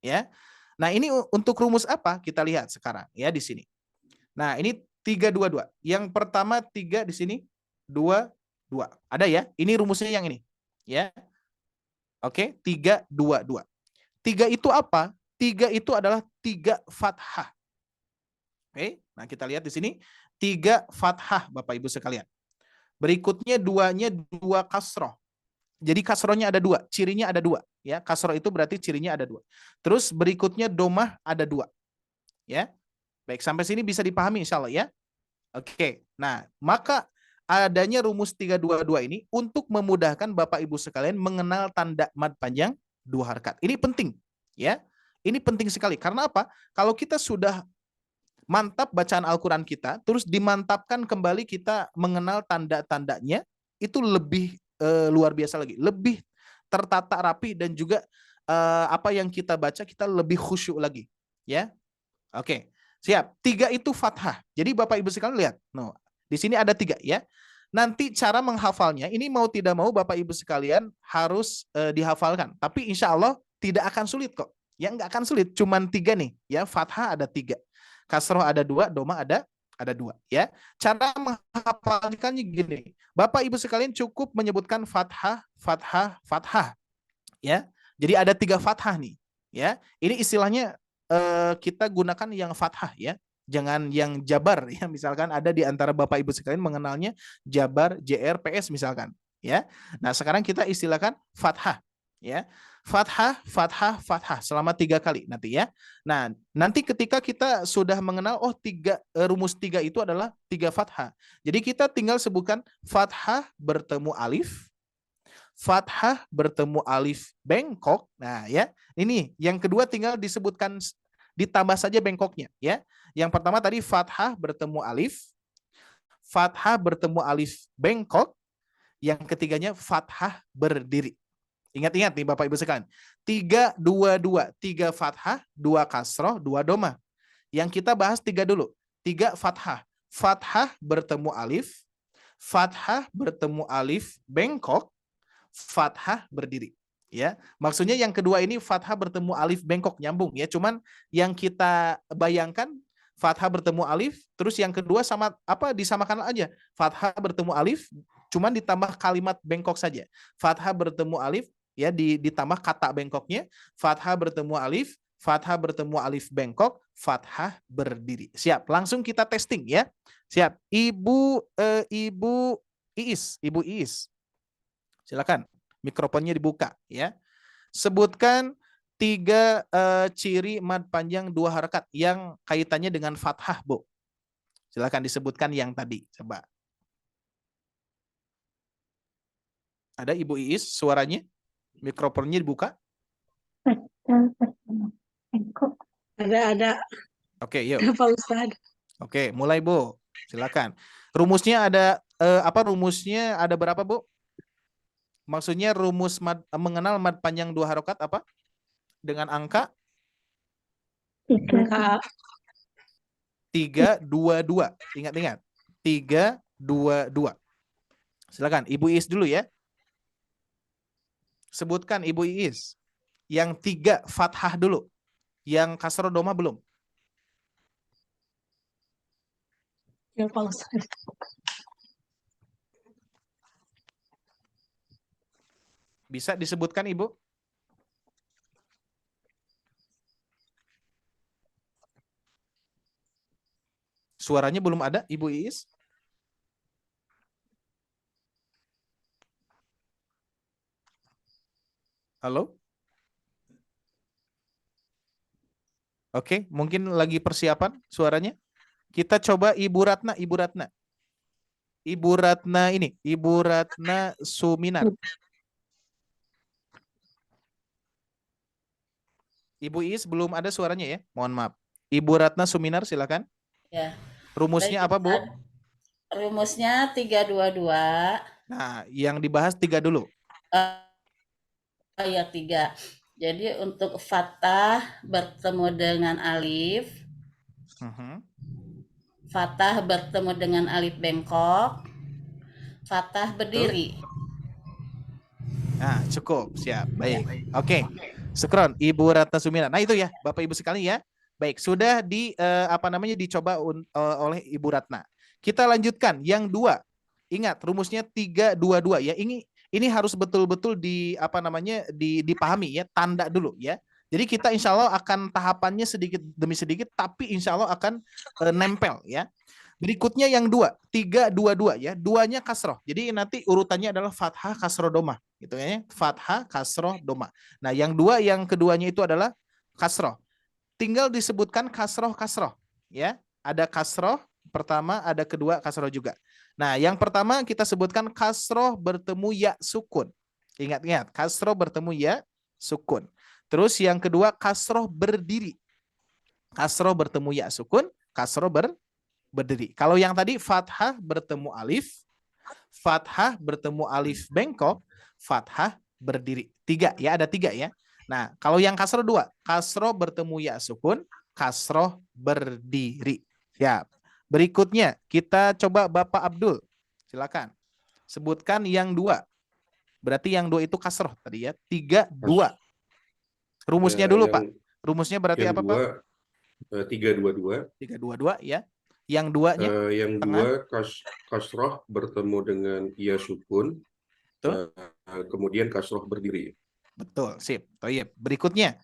Ya. Nah, ini untuk rumus apa? Kita lihat sekarang ya di sini. Nah, ini 3-2-2. Yang pertama 3 di sini, 2-2. Ada ya? Ini rumusnya yang ini. Ya. Oke, 3, 2, 2. 3 itu apa? 3 itu adalah 3 fathah. Oke, nah kita lihat di sini 3 fathah Bapak Ibu sekalian. Berikutnya 2-nya 2 kasroh. Jadi kasrohnya ada 2, cirinya ada 2. Ya, kasroh itu berarti cirinya ada 2. Terus berikutnya domah ada 2. Ya, baik sampai sini bisa dipahami insya Allah ya. Oke, nah maka adanya rumus 322 ini untuk memudahkan Bapak Ibu sekalian mengenal tanda mad panjang 2 harakat. Ini penting ya. Ini penting sekali. Karena apa? Kalau kita sudah mantap bacaan Al-Quran kita, terus dimantapkan kembali kita mengenal tanda-tandanya, itu lebih luar biasa lagi. Lebih tertata rapi dan juga apa yang kita baca kita lebih khusyuk lagi. Ya, oke. Siap. 3 itu fathah. Jadi Bapak Ibu sekalian lihat. No, di sini ada 3 ya. Nanti cara menghafalnya, ini mau tidak mau Bapak Ibu sekalian harus dihafalkan. Tapi insya Allah tidak akan sulit kok. Ya nggak akan sulit. Cuman 3 nih. Ya, fathah ada 3. Kasroh ada 2, domah ada 2. Ya. Cara menghafalkannya gini. Bapak Ibu sekalian cukup menyebutkan fathah, fathah, fathah. Ya. Jadi ada 3 fathah nih. Ya. Ini istilahnya kita gunakan yang fathah ya, jangan yang jabar ya. Misalkan ada di antara Bapak Ibu sekalian mengenalnya jabar, JR, PS misalkan ya. Nah, sekarang kita istilahkan fathah ya. Fathah, fathah, fathah selama 3 kali nanti ya. Nah, nanti ketika kita sudah mengenal rumus 3 itu adalah 3 fathah. Jadi kita tinggal sebutkan fathah bertemu alif, fathah bertemu alif bengkok. Nah, ya. Ini yang kedua tinggal disebutkan, ditambah saja bengkoknya, ya. Yang pertama tadi fathah bertemu alif, fathah bertemu alif bengkok. Yang ketiganya fathah berdiri. Ingat-ingat nih Bapak Ibu sekalian. 3, 2, 2. 3 fathah, 2 kasroh, 2 domah. Yang kita bahas 3 dulu. 3 fathah. Fathah bertemu alif, fathah bertemu alif bengkok, fathah berdiri. Ya, maksudnya yang kedua ini fathah bertemu alif bengkok nyambung ya. Cuman yang kita bayangkan fathah bertemu alif, terus yang kedua sama apa disamakan aja. Fathah bertemu alif, cuman ditambah kalimat bengkok saja. Fathah bertemu alif ya ditambah kata bengkoknya. Fathah bertemu alif, fathah bertemu alif bengkok, fathah berdiri. Siap, langsung kita testing ya. Siap. Ibu Iis. Silakan. Mikrofonnya dibuka ya. Sebutkan 3 ciri mad panjang 2 harakat yang kaitannya dengan fathah, Bu. Silakan disebutkan yang tadi, coba. Ada Ibu Iis suaranya? Mikrofonnya dibuka? Ada. Oke, yuk. Pak Ustadz. Oke, mulai Bu. Silakan. Rumusnya ada rumusnya ada berapa, Bu? Maksudnya rumus mengenal mad panjang 2 harokat apa? Dengan angka? 3, 3, 2, 2. Ingat-ingat. 3, 2, 2. Silakan, Ibu Iis dulu ya. Sebutkan Ibu Iis. Yang 3 fathah dulu. Yang kasroh domah belum? Ya Pak Ustadz. Bisa disebutkan Ibu? Suaranya belum ada Ibu Iis? Halo? Oke, mungkin lagi persiapan suaranya. Kita coba Ibu Ratna. Ibu Ratna ini, Ibu Ratna Suminar. Ibu Iis belum ada suaranya ya, mohon maaf. Ibu Ratna Suminar silakan. Ya. Rumusnya apa, Bu? Rumusnya 322. Nah, yang dibahas 3 dulu. Ya 3. Jadi untuk fathah bertemu dengan alif, fathah bertemu dengan alif bengkok, fathah berdiri. Nah, cukup, siap, baik. Oke, Syukron, Ibu Ratna Suminar. Nah itu ya, Bapak Ibu sekalian ya. Baik, sudah dicoba oleh Ibu Ratna. Kita lanjutkan yang 2. Ingat rumusnya 3, 2, 2 ya. ini harus betul-betul dipahami ya, tanda dulu ya. Jadi kita insya Allah akan tahapannya sedikit demi sedikit, tapi insya Allah akan nempel ya. Berikutnya yang 2, 3, 2, 2 ya. 2-nya kasroh. Jadi nanti urutannya adalah fathah, kasroh, domah. Gitu ya. Fathah, kasroh, domah. Nah yang keduanya itu adalah kasroh. Tinggal disebutkan kasroh ya. Ada kasroh pertama, ada kedua kasroh juga. Nah yang pertama kita sebutkan kasroh bertemu ya sukun. Ingat-ingat, kasroh bertemu ya sukun. Terus yang kedua kasroh berdiri. Kasroh bertemu ya sukun, kasroh berdiri. Kalau yang tadi fathah bertemu alif, fathah bertemu alif bengkok, fathah berdiri. 3 ya, ada 3 ya. Nah, kalau yang kasroh 2, kasroh bertemu ya sukun, kasroh berdiri. Ya. Berikutnya kita coba Bapak Abdul. Silakan. Sebutkan yang 2. Berarti yang 2 itu kasroh tadi ya. 3, 2. Rumusnya dulu, Pak. Rumusnya berarti apa, Pak? 3-2-2. 3-2-2 ya. Yang 2-nya yang 2 kasroh bertemu dengan ya sukun. Kemudian kasroh berdiri. Betul, sip. Toyib. Berikutnya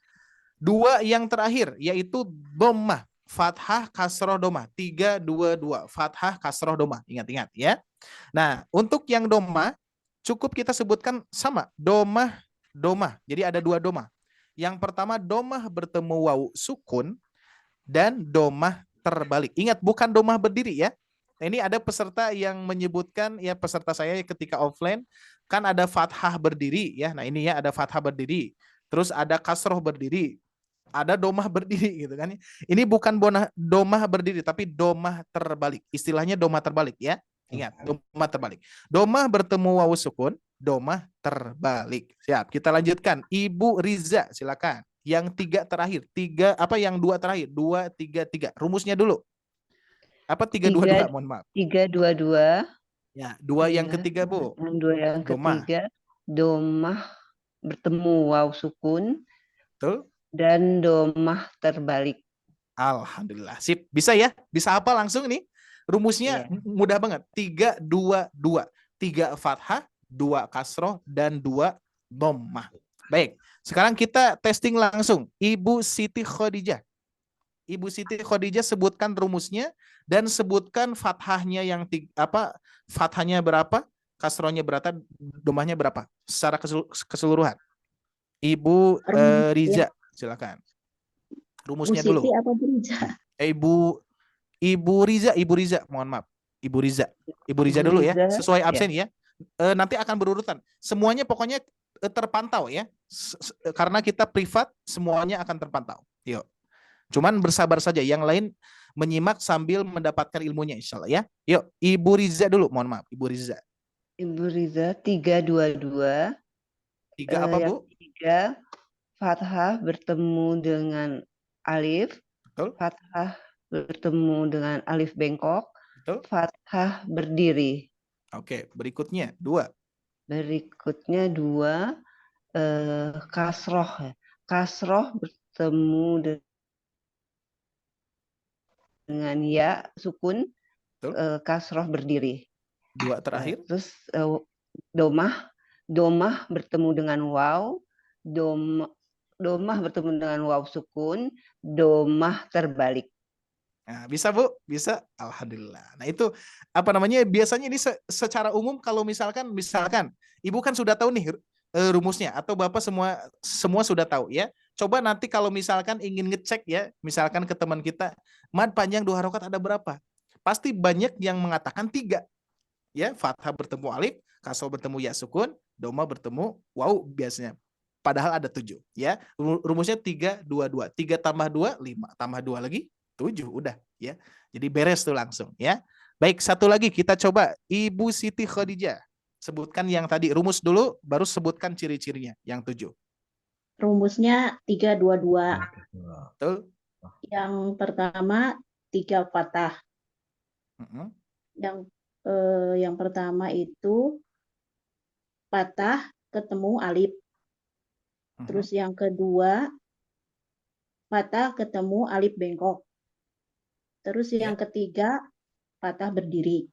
2 yang terakhir yaitu domah, fathah, kasroh, domah. 3-2-2, fathah, kasroh, domah. Ingat-ingat ya. Nah, untuk yang domah cukup kita sebutkan sama, domah. Jadi ada 2 domah. Yang pertama domah bertemu wawu sukun dan domah terbalik. Ingat, bukan domah berdiri ya. Ini ada peserta yang menyebutkan, ya peserta saya ketika offline, kan ada fathah berdiri ya. Nah ini ya ada fathah berdiri. Terus ada kasroh berdiri. Ada domah berdiri gitu kan. Ini bukan domah berdiri, tapi domah terbalik. Istilahnya domah terbalik ya. Ingat, domah terbalik. Domah bertemu wawu sukun, domah terbalik. Siap, kita lanjutkan. Ibu Riza, silakan. Yang 3 terakhir, yang 2 terakhir, 2, 3, 3. Rumusnya dulu. Apa 3-2-2? Mohon maaf. 3-2-2. Ya, 2 yang ketiga, Bu. Yang 2 yang ketiga, domah bertemu waw sukun. Betul. Dan domah terbalik. Alhamdulillah. Sip. Bisa ya? Bisa apa langsung nih? Rumusnya mudah banget. 3-2-2. 3 fathah, 2 kasroh, dan 2 domah. Baik. Sekarang kita testing langsung. Ibu Siti Khadijah. Ibu Siti Khadijah sebutkan rumusnya dan sebutkan fathahnya yang fathahnya berapa, kasrohnya berapa, domahnya berapa secara keseluruhan. Ibu Riza, silakan. Rumusnya dulu. Siti apa Riza? Ibu Riza, mohon maaf. Ibu Riza dulu ya, sesuai absen ya. Nanti akan berurutan. Semuanya pokoknya terpantau ya. Karena kita privat, semuanya akan terpantau. Yuk. Cuman bersabar saja, yang lain menyimak sambil mendapatkan ilmunya insyaallah ya. Yuk, Ibu Riza dulu, mohon maaf. Ibu Riza. Ibu Riza 3-2-2. 3 apa, Bu? 3 fathah bertemu dengan alif. Betul. Fathah bertemu dengan alif bengkok. Betul. Fathah berdiri. Oke, berikutnya 2. Berikutnya 2 kasroh. Kasroh bertemu dengan ya sukun, kasroh berdiri. 2 terakhir. Terus domah bertemu dengan waw, domah bertemu dengan waw sukun, domah terbalik. Nah, bisa Bu? Bisa? Alhamdulillah. Nah itu biasanya ini secara umum kalau misalkan Ibu kan sudah tahu nih rumusnya, atau Bapak semua sudah tahu ya. Coba nanti kalau misalkan ingin ngecek ya, misalkan ke teman kita, mad panjang 2 harokat ada berapa? Pasti banyak yang mengatakan 3. Ya, fathah bertemu alif, kasroh bertemu ya sukun, domah bertemu waw biasanya. Padahal ada 7 ya. Rumusnya 3-2-2. 3 tambah 2, 5. Tambah 2 lagi 7, udah ya. Jadi beres tuh langsung ya. Baik, satu lagi kita coba Ibu Siti Khadijah. Sebutkan yang tadi, rumus dulu, baru sebutkan ciri-cirinya yang 7. Rumusnya 3-2-2. Betul. Yang pertama 3 fathah. Yang pertama itu fathah ketemu alif. Terus yang kedua fathah ketemu alif bengkok. Terus yang ketiga fathah berdiri.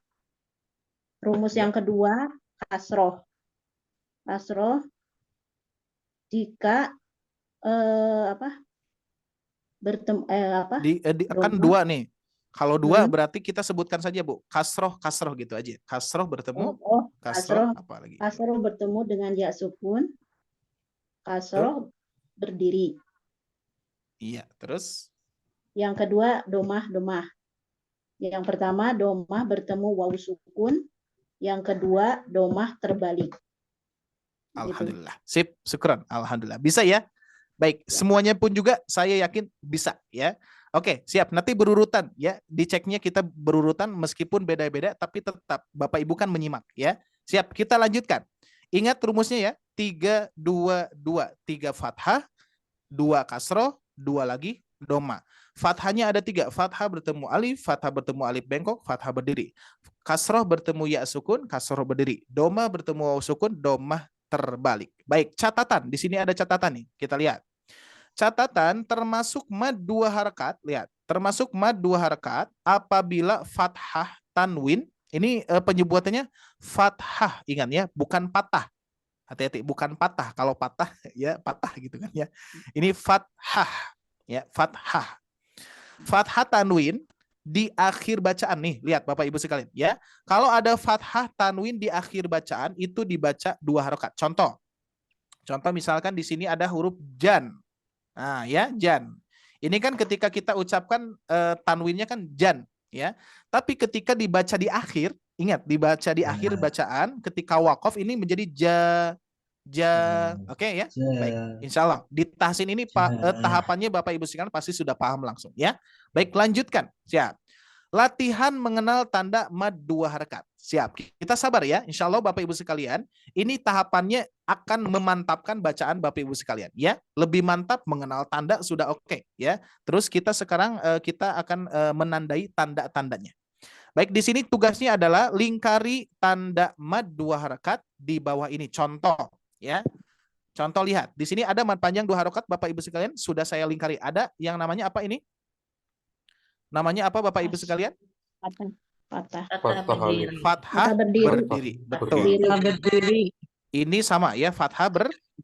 Rumus yang kedua kasroh. kasroh jika bertemu kan doma. dua nih. Kalau dua berarti kita sebutkan saja, Bu. Kasroh gitu aja. Kasroh bertemu kasroh apa lagi? Kasroh bertemu dengan ya sukun. Kasroh berdiri. Iya, terus Yang kedua domah. Yang pertama domah bertemu wawu sukun. Yang kedua domah terbalik. alhamdulillah. Sip, syukran. Alhamdulillah. Bisa ya? Baik, semuanya pun juga saya yakin bisa ya. Oke, siap. Nanti berurutan ya. Diceknya kita berurutan meskipun beda-beda tapi tetap Bapak Ibu kan menyimak ya. Siap, kita lanjutkan. Ingat rumusnya ya. 3 2 2. 3 fathah, 2 kasroh, 2 lagi doma. Fathahnya ada 3. Fathah bertemu alif, fathah bertemu alif bengkok, fathah berdiri. Kasroh bertemu ya sukun, kasroh berdiri. Doma bertemu waw sukun, domah terbalik. Baik, catatan. Di sini ada catatan nih. Kita lihat. Catatan termasuk mad 2 harakat. Lihat, termasuk mad 2 harakat apabila fathah tanwin. Ini penyebutannya fathah. Ingat ya, bukan patah. Hati-hati, bukan patah. Kalau patah ya patah gitu kan ya. Ini fathah. Ya, fathah. Fathah tanwin di akhir bacaan nih, lihat Bapak Ibu sekalian ya. Kalau ada fathah tanwin di akhir bacaan itu dibaca 2 harokat. Contoh misalkan di sini ada huruf jan. Nah, ya jan. Ini kan ketika kita ucapkan tanwinnya kan jan, ya. Tapi ketika dibaca di akhir, ingat dibaca di akhir bacaan ketika waqaf ini menjadi oke ya. Baik, insya Allah di tahsin ini tahapannya Bapak Ibu sekalian pasti sudah paham langsung ya. Baik, lanjutkan. Siap. Latihan mengenal tanda mad 2 harakat. Siap. Kita sabar ya. Insya Allah Bapak Ibu sekalian, ini tahapannya akan memantapkan bacaan Bapak Ibu sekalian ya. Lebih mantap mengenal tanda sudah oke ya. Terus kita sekarang kita akan menandai tanda-tandanya. Baik, di sini tugasnya adalah lingkari tanda mad 2 harakat di bawah ini. Contoh ya. Contoh lihat, di sini ada mad panjang 2 harakat Bapak Ibu sekalian, sudah saya lingkari. Ada yang namanya apa ini? Namanya apa Bapak Ibu sekalian? Fathah berdiri. Betul. Berdiri. Ini sama ya, fathah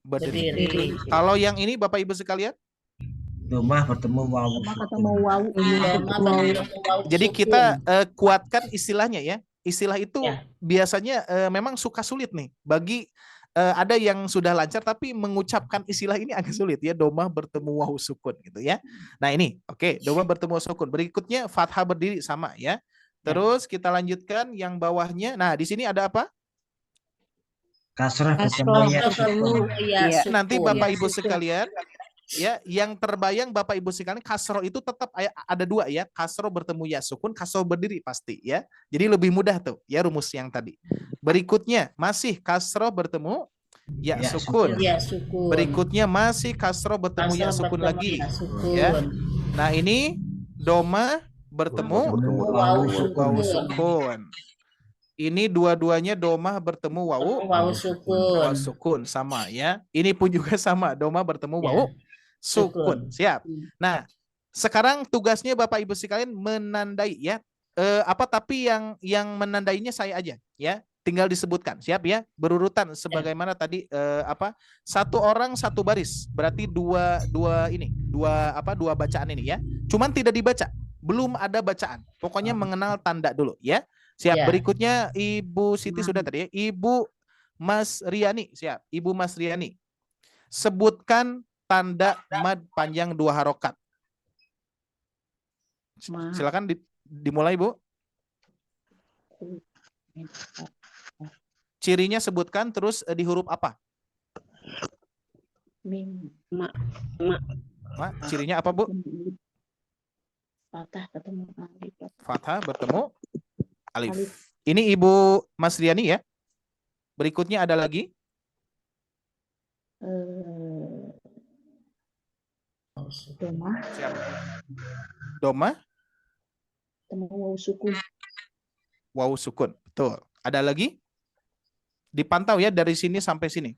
berdiri. Kalau yang ini Bapak Ibu sekalian? Domah bertemu wawu. Jadi kita kuatkan istilahnya ya. Istilah itu biasanya memang suka sulit nih bagi ada yang sudah lancar tapi mengucapkan istilah ini agak sulit ya. Domah bertemu wawu sukun gitu ya. Nah ini oke, domah bertemu wawu sukun. Berikutnya fathah berdiri sama ya. Terus kita lanjutkan yang bawahnya. Nah di sini ada apa? Kasrah bertemu ya sukun. Nanti Bapak Ibu sekalian ya, yang terbayang Bapak Ibu sekalian kasroh itu tetap ada 2 ya. Kasroh bertemu ya sukun, kasroh berdiri pasti ya. Jadi lebih mudah tuh ya rumus yang tadi. Berikutnya masih kasroh bertemu ya sukun. Berikutnya masih kasroh bertemu ya sukun lagi. Ya. Nah ini doma bertemu wawu sukun. Ini dua-duanya domah bertemu wawu sukun sama ya. Ini pun juga sama, domah bertemu wawu sukun. Siap. Nah, sekarang tugasnya Bapak Ibu sekalian menandai ya. Tapi yang menandainya saya aja ya. Tinggal disebutkan. Siap ya? Berurutan sebagaimana tadi satu orang satu baris. Berarti dua bacaan ini ya. Cuman tidak dibaca. Belum ada bacaan. Pokoknya mengenal tanda dulu ya. Siap. Berikutnya Ibu Siti sudah tadi ya. Ibu Mas Riani. Siap. Ibu Mas Riani. Sebutkan tanda mad panjang 2 harokat. Silakan dimulai, Bu. Cirinya sebutkan, terus di huruf apa? Cirinya apa, Bu? Fathah bertemu alif. Ini Ibu Mas Riani ya. Berikutnya ada lagi. Domah. Siap. Domah. Wawu sukun. Wawu sukun. Betul. Ada lagi? Dipantau ya dari sini sampai sini.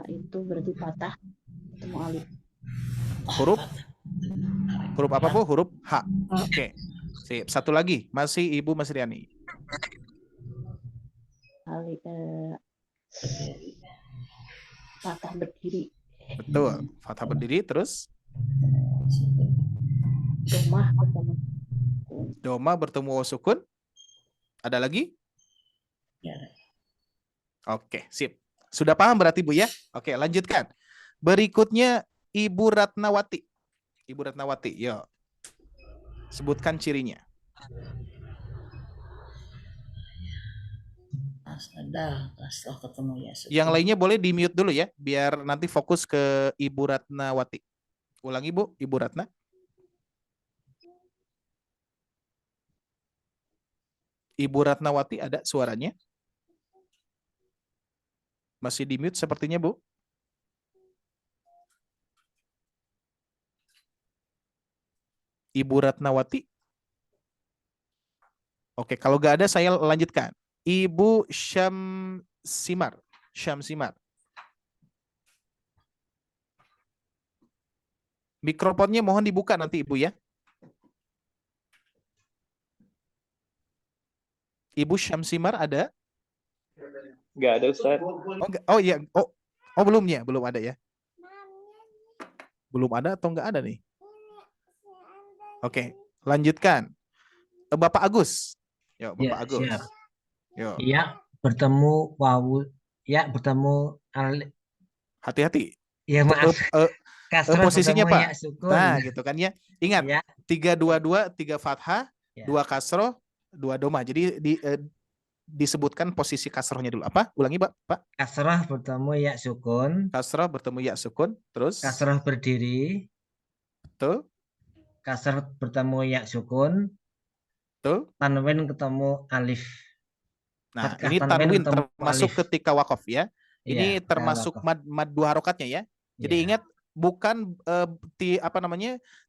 Itu berarti patah ketemu alif. Huruf apa, Bu? Huruf H. Oke. Sip. Satu lagi. Masih Ibu Mas Riani. fathah berdiri. Betul. Fathah berdiri, terus Domah bertemu doma bertemu waw sukun. Ada lagi? Ya. Oke, sip. Sudah paham berarti Bu ya? Oke, lanjutkan. Berikutnya Ibu Ratnawati. Ibu Ratnawati, yuk. Sebutkan cirinya. Ada kasroh ketemu ya sukun. Yang lainnya boleh di-mute dulu ya, biar nanti fokus ke Ibu Ratnawati. Ulangi Bu, Ibu Ratna. Ibu Ratnawati ada suaranya? Masih di-mute sepertinya Bu. Ibu Ratnawati. Oke, kalau nggak ada saya lanjutkan. Ibu Syamsimar. Syamsimar. Mikrofonnya mohon dibuka nanti Ibu ya. Ibu Syamsimar ada? Nggak ada Ustaz. Oh, enggak. Oh iya. Oh belum ya, belum ada ya. Belum ada atau enggak ada nih? Oke, lanjutkan. Bapak Agus. Yuk, Bapak Agus. Siap. Yuk. Ya, bertemu wawu. Ya, bertemu Hati-hati. ya maaf. Kasrah Posisinya bertemu Pak. ya sukun. Nah, gitu kan ya. Ingat, Ya. 3-2-2, 3 fathah, Ya. 2 kasroh, 2 doma. Jadi disebutkan posisi kasrohnya dulu. Apa? Ulangi, Pak. Kasrah bertemu ya sukun. Kasroh bertemu ya sukun, terus Kasrah berdiri. betul, Kasrah bertemu ya sukun. betul. Tanwin ketemu alif. Nah, Fathah ini tanwin tanwin ketemu termasuk alif. ketika wakaf ya. Ini Iya, termasuk wakaf. mad 2 harokatnya ya. Jadi Iya. ingat, bukan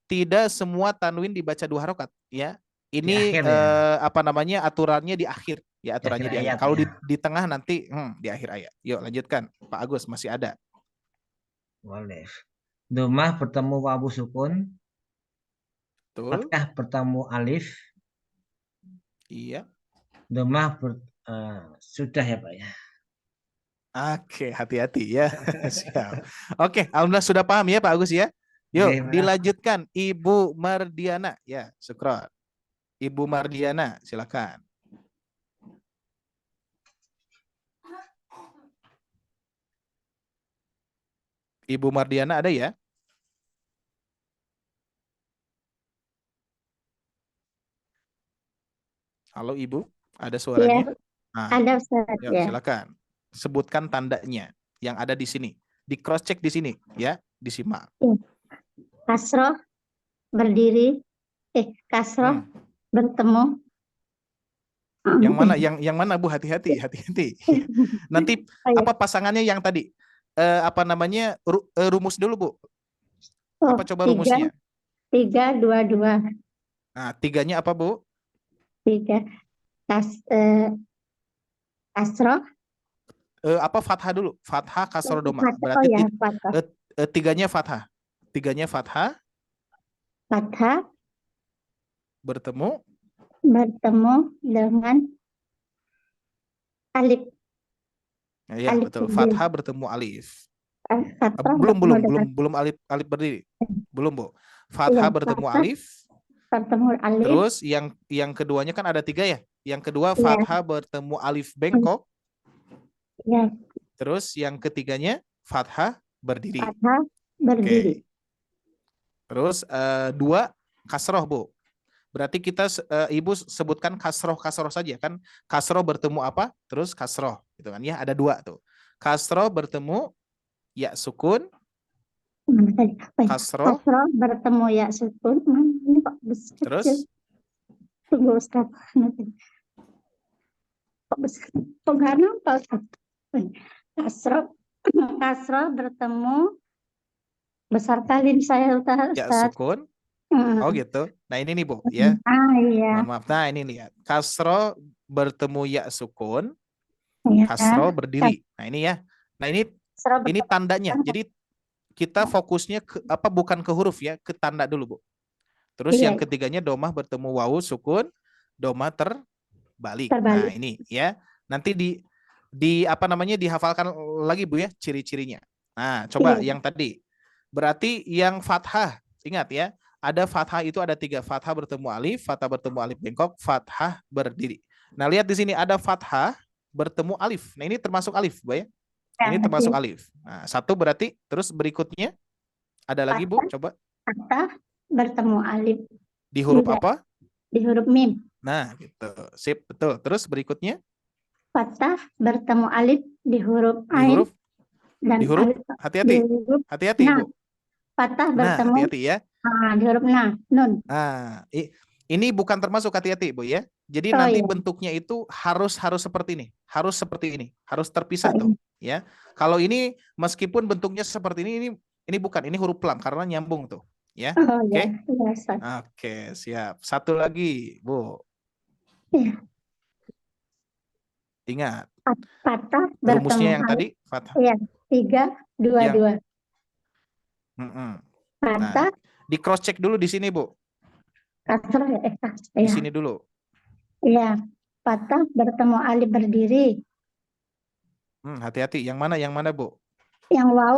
tidak semua tanwin dibaca 2 harokat ya. Ini akhir ya. aturannya di akhir ya, aturannya di akhir. ayat Kalau ya. di tengah nanti di akhir ayat. Yuk lanjutkan Pak Agus, masih ada. Boleh. Domah bertemu wawu sukun. Betul. Fathah bertemu alif. Iya. Domah sudah ya Pak ya. Oke, hati-hati ya. Siap. Oke, alhamdulillah sudah paham ya Pak Agus ya. Yuk, Oke, Pak. dilanjutkan Ibu Mardiana. Ya, syukron. Ibu Mardiana, silakan. Ibu Mardiana ada ya? Halo Ibu, ada suaranya? Nah, Ada Ustaz yuk, ya. silakan. Sebutkan tandanya yang ada di sini. Di cross check di sini ya, disimak. Kasroh berdiri, kasroh bertemu. Yang mana? Yang mana Bu? Hati-hati, hati-hati. Nanti apa pasangannya yang tadi? Rumus dulu Bu. Apa coba rumusnya? 3, 2, 2. Nah, 3-nya apa Bu? 3. Kasroh. Apa fathah dulu? Fathah kasroh doma. Fathah, Berarti ya, fathah. 3-nya fathah. 3-nya fathah. Fathah Bertemu dengan alif. ya, alif betul. berdiri. Fathah bertemu alif. Fathah Belum alif berdiri. Belum Bu. Fathah Iya, bertemu fathah alif. bertemu alif. Terus yang keduanya kan ada 3 ya. Yang kedua Iya. fathah bertemu alif bengkok. Ya, Terus yang ketiganya fathah berdiri. fathah berdiri. Oke. Terus 2 kasroh Bu. Berarti kita Ibu sebutkan kasroh saja kan. Kasroh bertemu apa? Terus kasroh gitu kan ya. Ada 2 tuh. Kasroh bertemu ya sukun. Mana tadi? Kasroh. Kasroh bertemu ya sukun. Ini kok besar. Terus Tunggu Ustaz. Kok besar? Kok nggak nampak Ustaz? Kasroh bertemu besar kali saya Ustaz. ya sukun. Oh gitu. Nah ini nih Bu ya. Iya. Mohon maaf. Nah ini lihat. Kasroh bertemu ya sukun. Iya. Kasroh berdiri. Nah ini ya. Nah ini tandanya. Jadi kita fokusnya bukan ke huruf ya, ke tanda dulu Bu. Terus Iya. yang ketiganya domah bertemu wawu sukun, domah terbalik. Terbalik. Nah ini ya. Nanti dihafalkan lagi Bu ya ciri-cirinya. Nah, coba Iya. yang tadi. Berarti yang fathah, ingat ya, ada fathah itu ada 3. Fathah bertemu alif bengkok, fathah berdiri. Nah, lihat di sini ada fathah bertemu alif. Nah, ini termasuk alif, Bu ya. Ya, Ini termasuk betul. alif. Nah, 1 berarti, terus berikutnya ada lagi, Bu, coba. Fathah bertemu alif Di huruf juga apa? di huruf mim. Nah, gitu. Sip, betul. Terus berikutnya Fathah bertemu alif di huruf di ain huruf dan di huruf alif di hati-hati. huruf Hati-hati, nah. Bu. Fathah Nah, bertemu hati-hati ya. di huruf nun. Nah, ini bukan termasuk hati-hati, Bu ya. Jadi Oh nanti iya. bentuknya itu harus seperti ini, harus seperti ini, harus terpisah Oh, tuh, iya. ya. Kalau ini meskipun bentuknya seperti ini bukan, ini huruf lam karena nyambung tuh, ya. Oh Oke. iya. Iya, Ustaz. Oke, siap. 1 lagi, Bu. Iya. Ingat, Fathah bertemu rumusnya yang alif. tadi, fathah. Iya, 3, 2, Yang 2. Nah, Nah, di cross check dulu di sini, Bu. kasrah ya, Di iya. sini dulu. Iya, fathah bertemu alif berdiri. Hati-hati. Yang mana, Bu? Yang waw.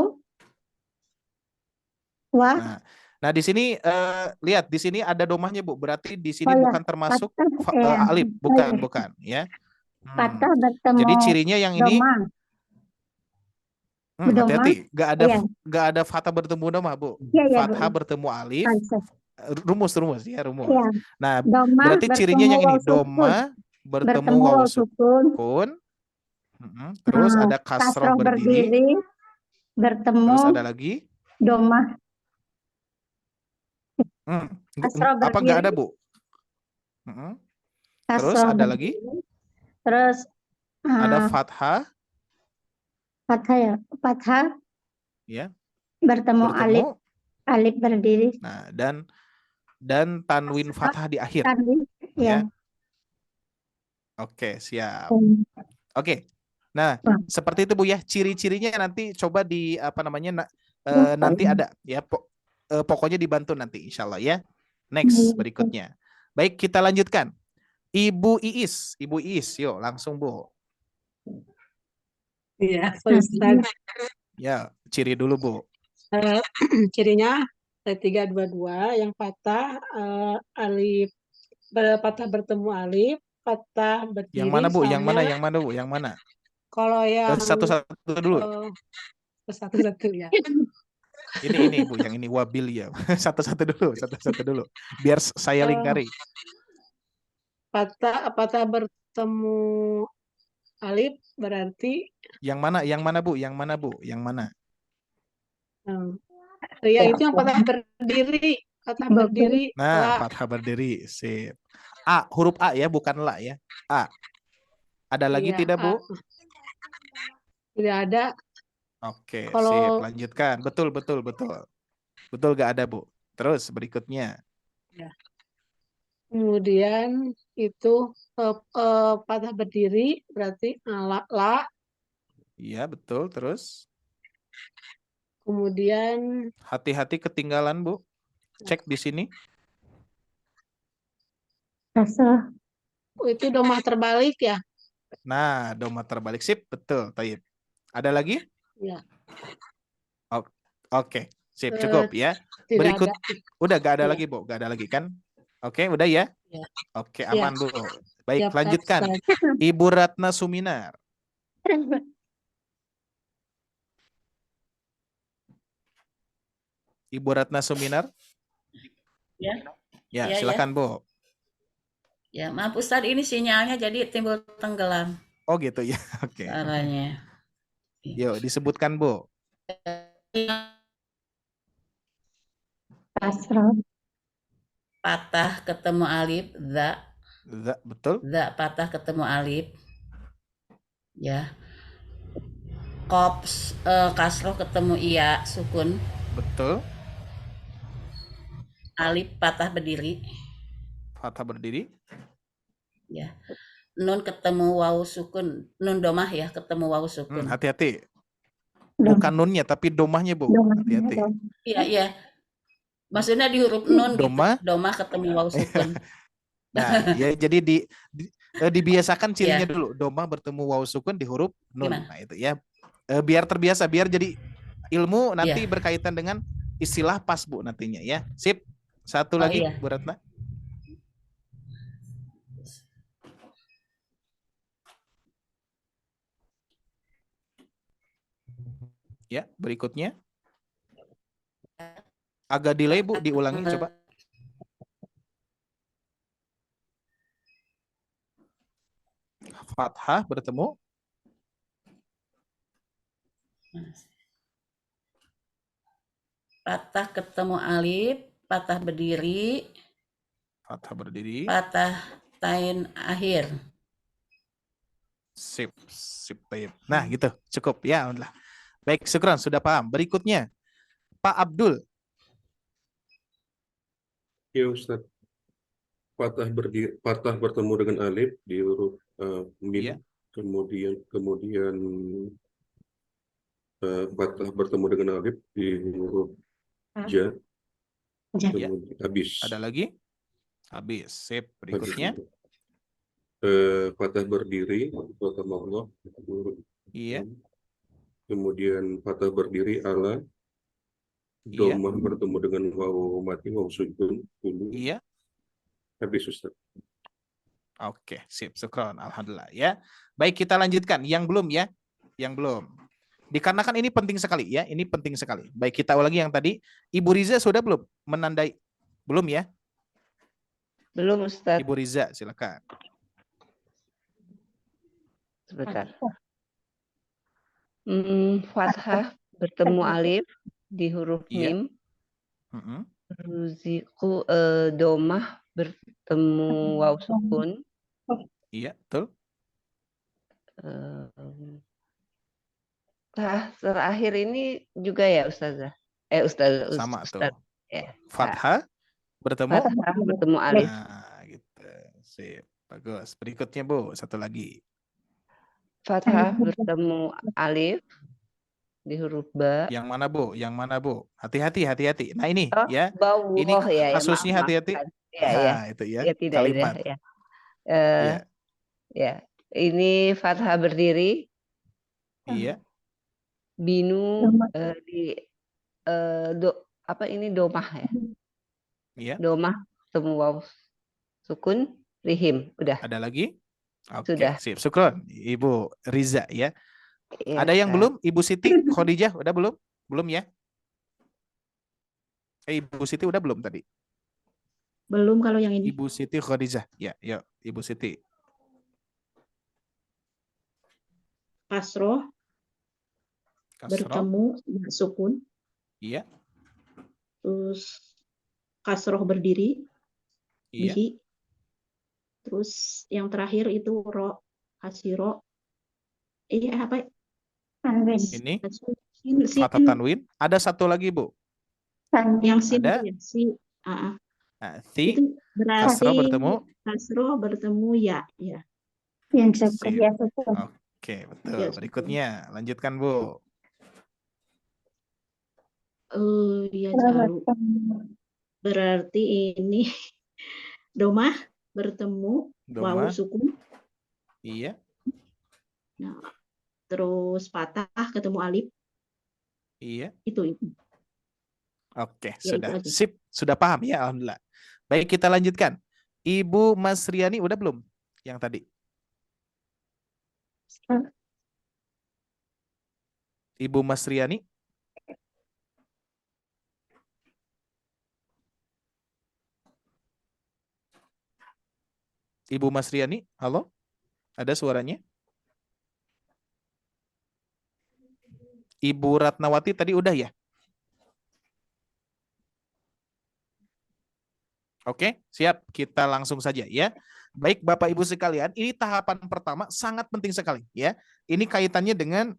Nah, di sini lihat di sini ada domahnya, Bu. Berarti di sini Oh ya, bukan termasuk fathah, alif, oh iya. bukan, ya. Fathah bertemu Jadi cirinya yang ini domah. hati-hati, Iya. nggak ada fathah bertemu domah, Bu. Iya, iya, Bu. Fathah bertemu alif, Answer. rumus ya, rumus. Iya. Nah, Domah berarti cirinya bertemu yang ini, waw sukun. domah bertemu Bertemu waw waw sukun. sukun. Terus ada kasroh Kasroh berdiri. berdiri. Bertemu Terus ada lagi. domah. Kasroh Apa nggak ada, berdiri. Bu? Terus Kasroh ada lagi. berdiri. Terus Ada fathah. fathah ya, fathah Ya. bertemu alif, Bertemu. alif berdiri. Nah, dan tanwin fathah di akhir. Tanwin, ya. Oke, siap. Oke. Nah, seperti itu, Bu ya. Ciri-cirinya nanti coba di nanti ada ya. Pokoknya dibantu nanti insya Allah ya. Next berikutnya. Baik, kita lanjutkan. Ibu Iis, yuk langsung, Bu. Iya, Pak Ustaz. Ya, ciri dulu, Bu. Cirinya 322 yang patah alif, patah bertemu alif, patah berdiri. Yang mana, Bu? Yang sama. mana, Bu? Yang mana? Kalau yang satu-satu dulu. Satu-satu ya. Ini Bu, yang ini wabil ya. Satu-satu dulu. Biar saya lingkari. Patah bertemu alif berarti Yang mana, Bu? Yang mana? Ya itu yang patah berdiri. Nah, fathah berdiri. Sip. A, huruf A ya, bukan la ya. A. Ada lagi Iya, tidak, Bu? Tidak ada. Oke, Kalau... sip. Lanjutkan. Betul. Betul gak ada, Bu? Terus berikutnya. Ya. Kemudian itu patah berdiri berarti la. Iya, betul. Terus? Kemudian hati-hati ketinggalan, Bu. Cek di sini. Itu domah terbalik ya? Nah, domah terbalik. Sip, betul. Taib. Ada lagi? Ya. Oke, sip, cukup ya. Berikut, udah gak ada lagi, Bu. Gak ada lagi kan? Oke, udah ya? Ya. Oke, aman, Bu. Baik, Siap, lanjutkan. Ibu Ratna Suminar. Ibu Ratna Suminar. Ya, silakan, Bu. Ya, maaf Ustaz, ini sinyalnya jadi timbul tenggelam. Oh gitu ya, oke. Caranya. Yuk, disebutkan, Bu. Patah ketemu alif, za. Za, betul. Za patah ketemu alif. Ya. Kops kasroh ketemu iya, sukun. Betul. Alif patah berdiri. Fathah berdiri. Ya. Nun ketemu waw sukun. Nun domah ya, ketemu waw sukun. Hati-hati. Bukan nunnya, tapi domahnya, Bu. Hati-hati. Iya. Maksudnya di huruf nun domah, gitu. Domah ketemu waw sukun. Nah, ya jadi dibiasakan cirinya dulu. Domah bertemu waw sukun di huruf nun. Gimana? Nah, itu ya. Biar terbiasa, biar jadi ilmu nanti Iya. berkaitan dengan istilah pas Bu nantinya ya. Sip. Satu Oh lagi iya. Bu Ratna. Ya, berikutnya. Agak delay Bu, diulangi coba. Fathah bertemu Patah ketemu alif, patah berdiri, fathah berdiri. patah tain akhir. Sip, sip, baik. Nah, gitu. Cukup ya, alhamdulillah. Baik, syukran, sudah paham. Berikutnya, Pak Abdul. Ya Ustaz. Patah berdiri, patah bertemu dengan alif di huruf mim, Iya. kemudian patah bertemu dengan alif di huruf ja, Iya. kemudian habis. Ada lagi? Habis. Sip. Habis Berikutnya. itu. Patah berdiri, patah Allah, huruf Iya. kemudian patah berdiri ala, Iya. domah bertemu dengan waw mati, waw sukun dulu, Iya. habis Ustaz. Oke, sip. Syukran. Alhamdulillah ya. Baik, kita lanjutkan. Yang belum ya. Yang belum. Dikarenakan ini penting sekali ya. Ini penting sekali. Baik, kita ulangi yang tadi. Ibu Riza sudah belum menandai? Belum ya? Belum Ustaz. Ibu Riza, silakan. Sebentar. Fathah bertemu alif di huruf Iya. mim. Ruziku domah bertemu waw sukun. Iya, betul. Terakhir ini juga ya Ustazah. Ustazah. Sama tuh. Ya. Fathah bertemu. Fathah bertemu alif. Nah, gitu. Sip. Bagus. Berikutnya Bu, satu lagi. Fathah bertemu alif di huruf ba. Yang mana Bu? Yang mana Bu? Hati-hati, hati-hati. Nah ini ya. Bawah Ini ya, kasusnya maaf, hati-hati. Ya, nah, itu ya. Ya tidak Kalimat. ya. Iya. Ya. Ini fathah berdiri. Iya. Binu di ini domah ya. Iya. Domah temu waw sukun rihim. Udah. Ada lagi? Oke, Sudah. sip. Syukron, Ibu Riza ya. Ya, Ada yang belum? Ibu Siti, Khadijah, udah belum? Belum ya? Ibu Siti udah belum tadi? Belum kalau yang ini. Ibu Siti Khadijah. Ya, yuk, Ibu Siti. Kasroh bertemu sukun. Iya. Terus kasroh berdiri. Iya. Bihi. Terus yang terakhir itu ro, kasiro. Apa? Ini fathah tanwin. Ada satu lagi Bu. Yang sin ada. Ya, si. Itu berarti kasroh bertemu ya. Oke, betul. Ya, berikutnya, lanjutkan Bu. Ya jauh. Berarti ini domah bertemu waw sukun. Iya. Nah, terus patah ketemu alif. Iya. Itu. Oke, sudah. Sip, sudah paham ya, alhamdulillah. Baik, kita lanjutkan. Ibu Masriani udah belum? Yang tadi. Ibu Masriani. Ibu Masriani, halo? Ada suaranya? Ibu Ratnawati tadi udah ya? Oke, siap. Kita langsung saja ya. Baik Bapak Ibu sekalian, ini tahapan pertama sangat penting sekali ya. Ini kaitannya dengan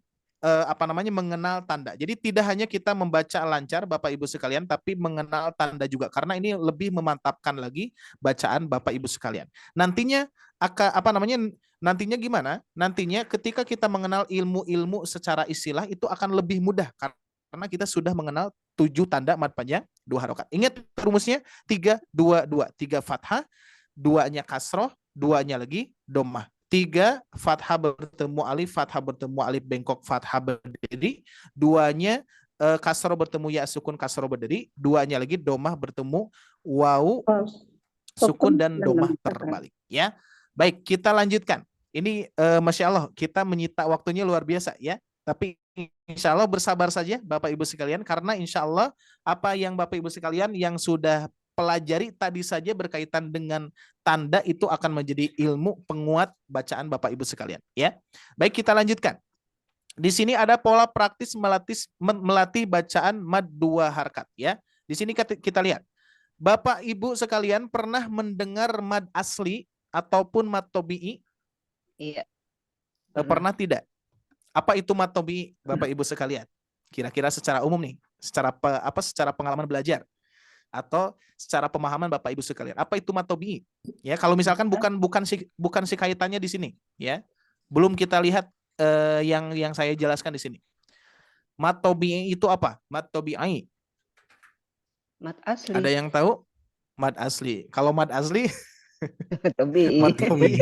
mengenal tanda. Jadi tidak hanya kita membaca lancar Bapak Ibu sekalian, tapi mengenal tanda juga karena ini lebih memantapkan lagi bacaan Bapak Ibu sekalian. Nantinya nantinya gimana? Nantinya ketika kita mengenal ilmu-ilmu secara istilah itu akan lebih mudah karena kita sudah mengenal 7 tanda mad panjang 2 harokat. Ingat rumusnya 3 2 2. 3 fathah, 2-nya kasroh, 2-nya lagi dhammah. 3 fathah bertemu alif bengkok fathah berdiri, 2-nya kasro bertemu ya sukun kasro berdiri, duanya lagi domah bertemu wawu sukun dan domah terbalik ya. Baik, kita lanjutkan. Ini Masya Allah kita menyita waktunya luar biasa ya. Tapi insya Allah bersabar saja Bapak Ibu sekalian, karena insya Allah apa yang Bapak Ibu sekalian yang sudah pelajari tadi saja berkaitan dengan tanda itu akan menjadi ilmu penguat bacaan Bapak Ibu sekalian ya. Baik, kita lanjutkan. Di sini ada pola praktis melatih bacaan mad 2 harkat ya. Di sini kita lihat. Bapak Ibu sekalian pernah mendengar mad asli ataupun mad tobi'i? Iya. Pernah tidak? Apa itu mad tobi'i Bapak Ibu sekalian? Kira-kira secara umum nih, secara pengalaman belajar atau secara pemahaman Bapak Ibu sekalian. Apa itu mad tobi'i? Ya, kalau misalkan bukan si kaitannya di sini ya. Belum kita lihat yang saya jelaskan di sini. Mad tobi'i itu apa? Mad tobi'i. Mad asli. Ada yang tahu? Mad asli. Kalau mad asli Tobi'i. mad tobi'i.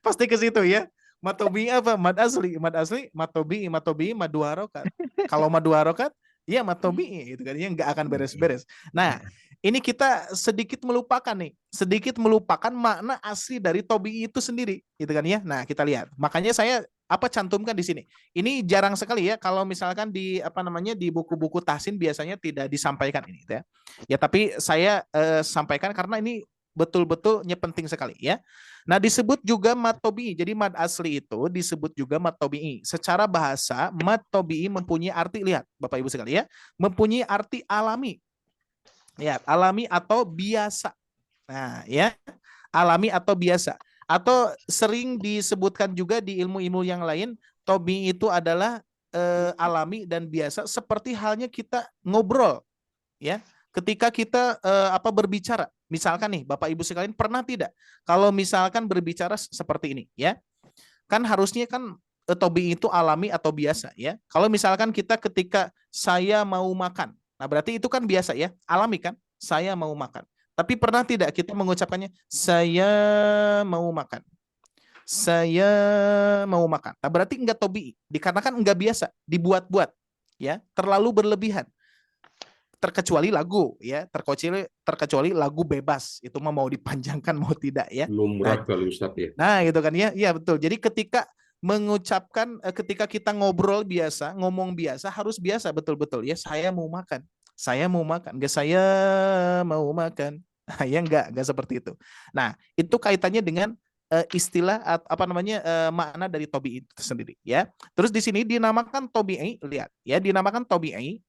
pasti ke situ ya. Mad tobi'i apa? Mad asli. Mad asli, mad tobi'i, mad 2 harokat. Kalau mad 2 harokat, ya mad tobi'i itu kan, nggak akan beres-beres. Nah, ini kita sedikit melupakan makna asli dari tobi'i itu sendiri, gitu kan ya. Nah, kita lihat. Makanya saya cantumkan di sini. Ini jarang sekali ya kalau misalkan di di buku-buku tahsin biasanya tidak disampaikan ini ya. Ya, tapi saya sampaikan karena ini betul-betulnya penting sekali ya. Nah, disebut juga mad tobi'i. Jadi mad asli itu disebut juga mad tobi'i. Secara bahasa, mad tobi'i mempunyai arti, lihat Bapak Ibu sekalian ya, mempunyai arti alami. Ya, alami atau biasa. Nah, ya, alami atau biasa. Atau sering disebutkan juga di ilmu-ilmu yang lain, tobi'i itu adalah alami dan biasa, seperti halnya kita ngobrol, ya. Ketika kita berbicara, misalkan nih Bapak Ibu sekalian pernah tidak kalau misalkan berbicara seperti ini, ya, kan harusnya kan tobi'i itu alami atau biasa, ya. Kalau misalkan kita ketika saya mau makan, nah berarti itu kan biasa ya, alami kan, saya mau makan. Tapi pernah tidak kita mengucapkannya, saya mau makan. Saya mau makan. Nah, berarti enggak tobi'i, dikarenakan enggak biasa, dibuat-buat, ya, terlalu berlebihan. Terkecuali lagu, ya, terkecuali lagu bebas, itu mau dipanjangkan mau tidak, ya. Lumrah kali Ustadz ya. Nah, gitu kan ya, iya betul. Jadi ketika mengucapkan, ketika kita ngobrol biasa, ngomong biasa, harus biasa betul-betul ya. Saya mau makan. Saya mau makan, enggak saya mau makan. Ya enggak seperti itu. Nah, itu kaitannya dengan istilah makna dari tobi'i itu sendiri ya. Terus di sini dinamakan tobi'i, lihat ya, dinamakan tobi'i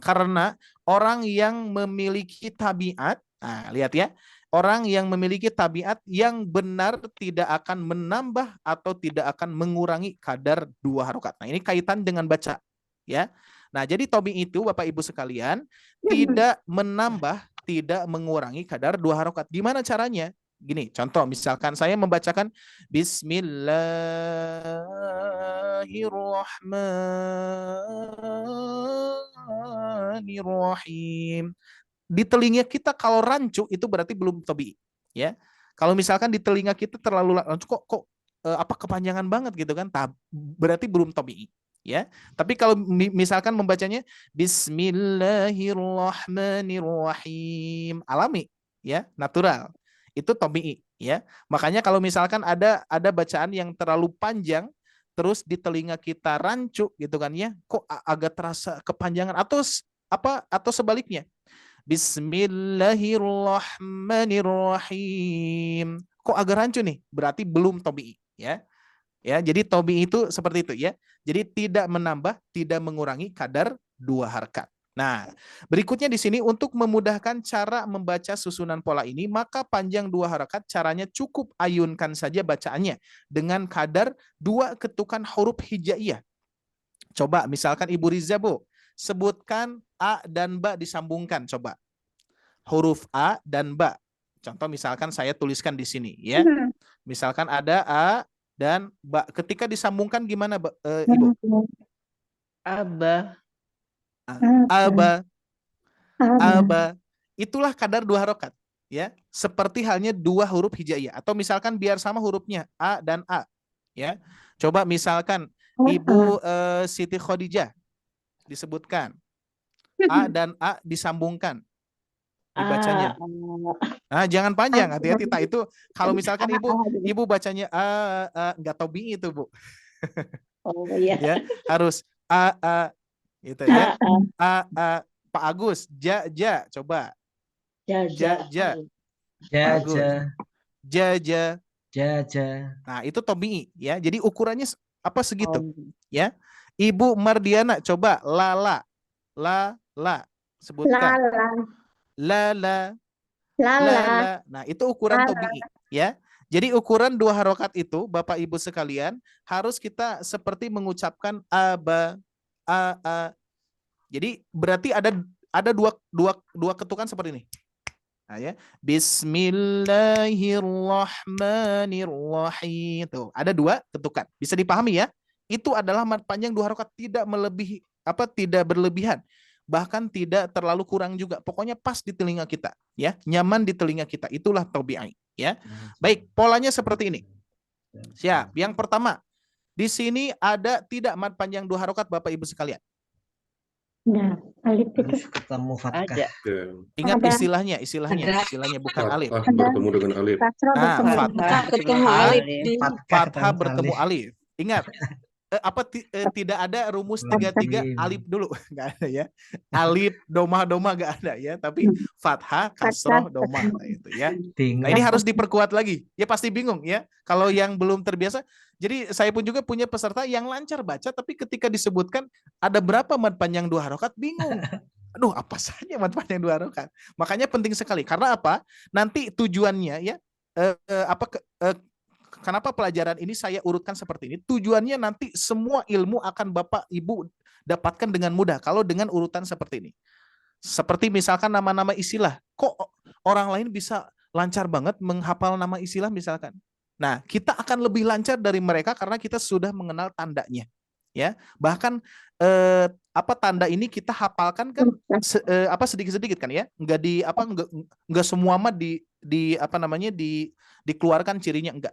karena orang yang memiliki tabiat, nah lihat ya, orang yang memiliki tabiat yang benar tidak akan menambah atau tidak akan mengurangi kadar 2 harokat. Nah, ini kaitan dengan baca ya. Nah, jadi tobi'i itu Bapak Ibu sekalian tidak menambah, tidak mengurangi kadar 2 harokat. Gimana caranya? Gini, contoh misalkan saya membacakan Bismillahirrahmanirrahim. Di telinga kita kalau rancu itu berarti belum tobi'i, ya. Kalau misalkan di telinga kita terlalu rancu, kok kepanjangan banget gitu kan, berarti belum tobi'i. Ya, tapi kalau misalkan membacanya Bismillahirrahmanirrahim, alami, ya, natural, itu tobi'i, ya. Makanya kalau misalkan ada bacaan yang terlalu panjang, terus di telinga kita rancu, gitu kan ya, kok agak terasa kepanjangan atau sebaliknya, Bismillahirrahmanirrahim, kok agak rancu nih, berarti belum tobi'i, ya. Ya, jadi tobi'i itu seperti itu ya. Jadi tidak menambah, tidak mengurangi kadar 2 harkat. Nah, berikutnya di sini untuk memudahkan cara membaca susunan pola ini, maka panjang 2 harakat caranya cukup ayunkan saja bacaannya dengan kadar 2 ketukan huruf hijaiyah. Coba misalkan Ibu Riza, Bu, sebutkan A dan Ba disambungkan, coba. Huruf A dan Ba. Contoh misalkan saya tuliskan di sini ya. Misalkan ada A dan Ba. Ketika disambungkan gimana, Ibu? Aba. Aba. Aba. Itulah kadar 2 harokat. Ya, seperti halnya 2 huruf hijaiyah. Atau misalkan biar sama hurufnya A dan A. Ya, coba misalkan Ibu Siti Khadijah disebutkan. A dan A disambungkan dibacanya. Jangan panjang, hati-hati tak itu kalau misalkan ibu bacanya nggak tahu bi itu Bu. Oh iya. Ya, harus gitu ya. Pak Agus, ja coba. Ja. Bagus. Ja. Nah, itu tobi ya. Jadi ukurannya apa segitu ya. Ibu Mardiana coba la sebutkan. La. Nah, itu ukuran tobi ya. Jadi ukuran 2 harokat itu Bapak Ibu sekalian harus kita seperti mengucapkan aba a. Jadi berarti ada dua ketukan seperti ini. Nah, ya. Bismillahirrahmanirrahim. Tuh, ada 2 ketukan. Bisa dipahami ya? Itu adalah mad panjang 2 harokat, tidak melebihi tidak berlebihan. Bahkan tidak terlalu kurang juga. Pokoknya pas di telinga kita, ya. Nyaman di telinga kita. Itulah tabi'i, ya. Baik, polanya seperti ini. Siap. Yang pertama, di sini ada tidak mad panjang 2 harokat Bapak Ibu sekalian. Nah, alif itu Ketemu fatkah. Ingat Ada. istilahnya bukan alif. Fathah bertemu dengan alif. kasroh Nah, bertemu fathah Ketemu alif di fathah bertemu alif. Ingat, tidak ada rumus 33 alif dulu, nggak ada ya. Alif, domah nggak ada ya, tapi fathah, kasroh, domah itu ya. Nah, ini harus diperkuat lagi. Ya pasti bingung ya. Kalau yang belum terbiasa, jadi saya pun juga punya peserta yang lancar baca, tapi ketika disebutkan ada berapa mad panjang 2 harokat, bingung. Aduh, apa saja mad panjang 2 harokat? Makanya penting sekali. Karena apa? Nanti tujuannya ya, kenapa pelajaran ini saya urutkan seperti ini? Tujuannya nanti semua ilmu akan Bapak Ibu dapatkan dengan mudah kalau dengan urutan seperti ini. Seperti misalkan nama-nama istilah. Kok orang lain bisa lancar banget menghafal nama istilah misalkan. Nah, kita akan lebih lancar dari mereka karena kita sudah mengenal tandanya. Ya, bahkan tanda ini kita hafalkan kan sedikit-sedikit kan ya. Enggak semua mad dikeluarkan cirinya, enggak.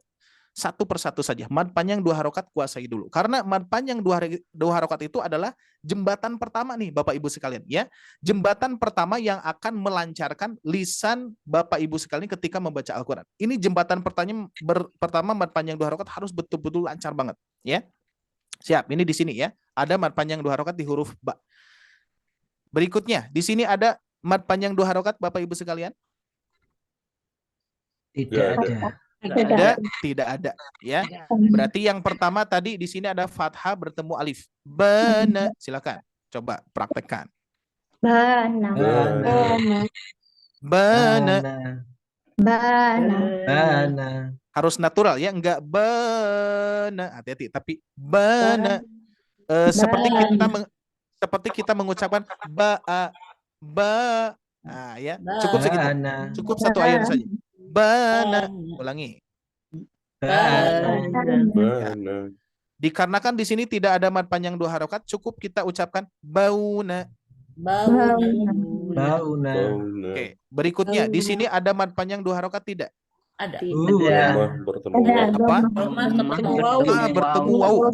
Satu persatu saja. Mad panjang 2 harokat kuasai dulu. Karena mad panjang 2 harokat itu adalah jembatan pertama nih Bapak Ibu sekalian ya. Jembatan pertama yang akan melancarkan lisan Bapak Ibu sekalian ketika membaca Al-Qur'an. Ini jembatan pertama mad panjang 2 harokat harus betul-betul lancar banget ya. Siap, ini di sini ya. Ada mad panjang 2 harokat di huruf ba. Berikutnya, di sini ada mad panjang 2 harokat Bapak Ibu sekalian? Tidak ada. Tidak ada ya. Berarti yang pertama tadi di sini ada fathah bertemu alif. Bana. Silakan coba praktekkan. Bana. Harus natural ya, enggak bana. Hati-hati, tapi bana. Seperti kita mengucapkan ba. Nah, ya. Cukup segitu. Cukup satu ayat saja. Bana. Ulangi. Bana. Dikarenakan di sini tidak ada mad panjang 2 harokat, cukup kita ucapkan bauna. Oke, berikutnya di sini ada mad panjang 2 harokat tidak? Ada. Domah bertemu Apa? Domah bertemu waw.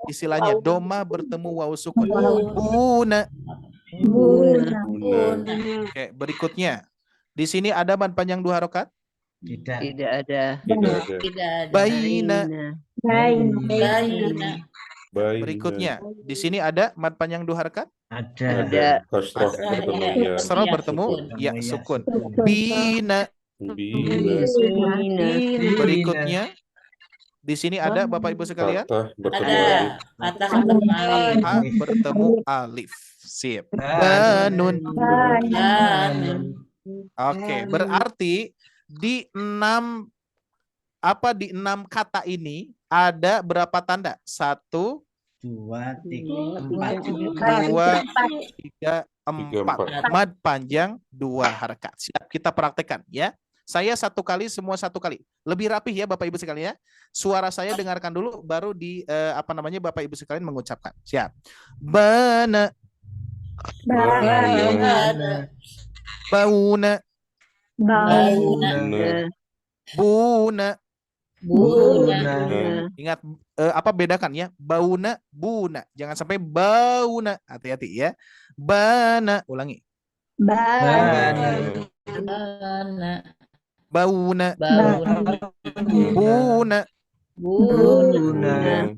Istilahnya domah bertemu waw sukun. Buna. Oke, berikutnya. Di sini ada mad panjang 2 harokat? Tidak ada. Baina. Baina. Berikutnya, di sini ada mad panjang 2 harokat? Ada. Kasroh bertemu ya. Kasroh bertemu ya sukun. Bina. Berikutnya, di sini ada Bapak Ibu sekalian? Fathah bertemu alif. Fathah bertemu alif. Sip. Banun. Oke, berarti di 6 kata ini ada berapa tanda? 1, 2, 3, 4. Mad panjang 2 harokat. Siap, kita praktekkan ya. Saya 1 kali, semua 1 kali. Lebih rapih ya Bapak Ibu sekalian ya. Suara saya dengarkan dulu, baru di Bapak Ibu sekalian mengucapkan. Siap. Bana. Bauna. Buna. Buna. Ingat apa bedakan ya? Bauna, buna. Jangan sampai bauna. Hati-hati ya. Bana. Ulangi. Bana. Bana. Bauna. Bauna. Buna. Buna.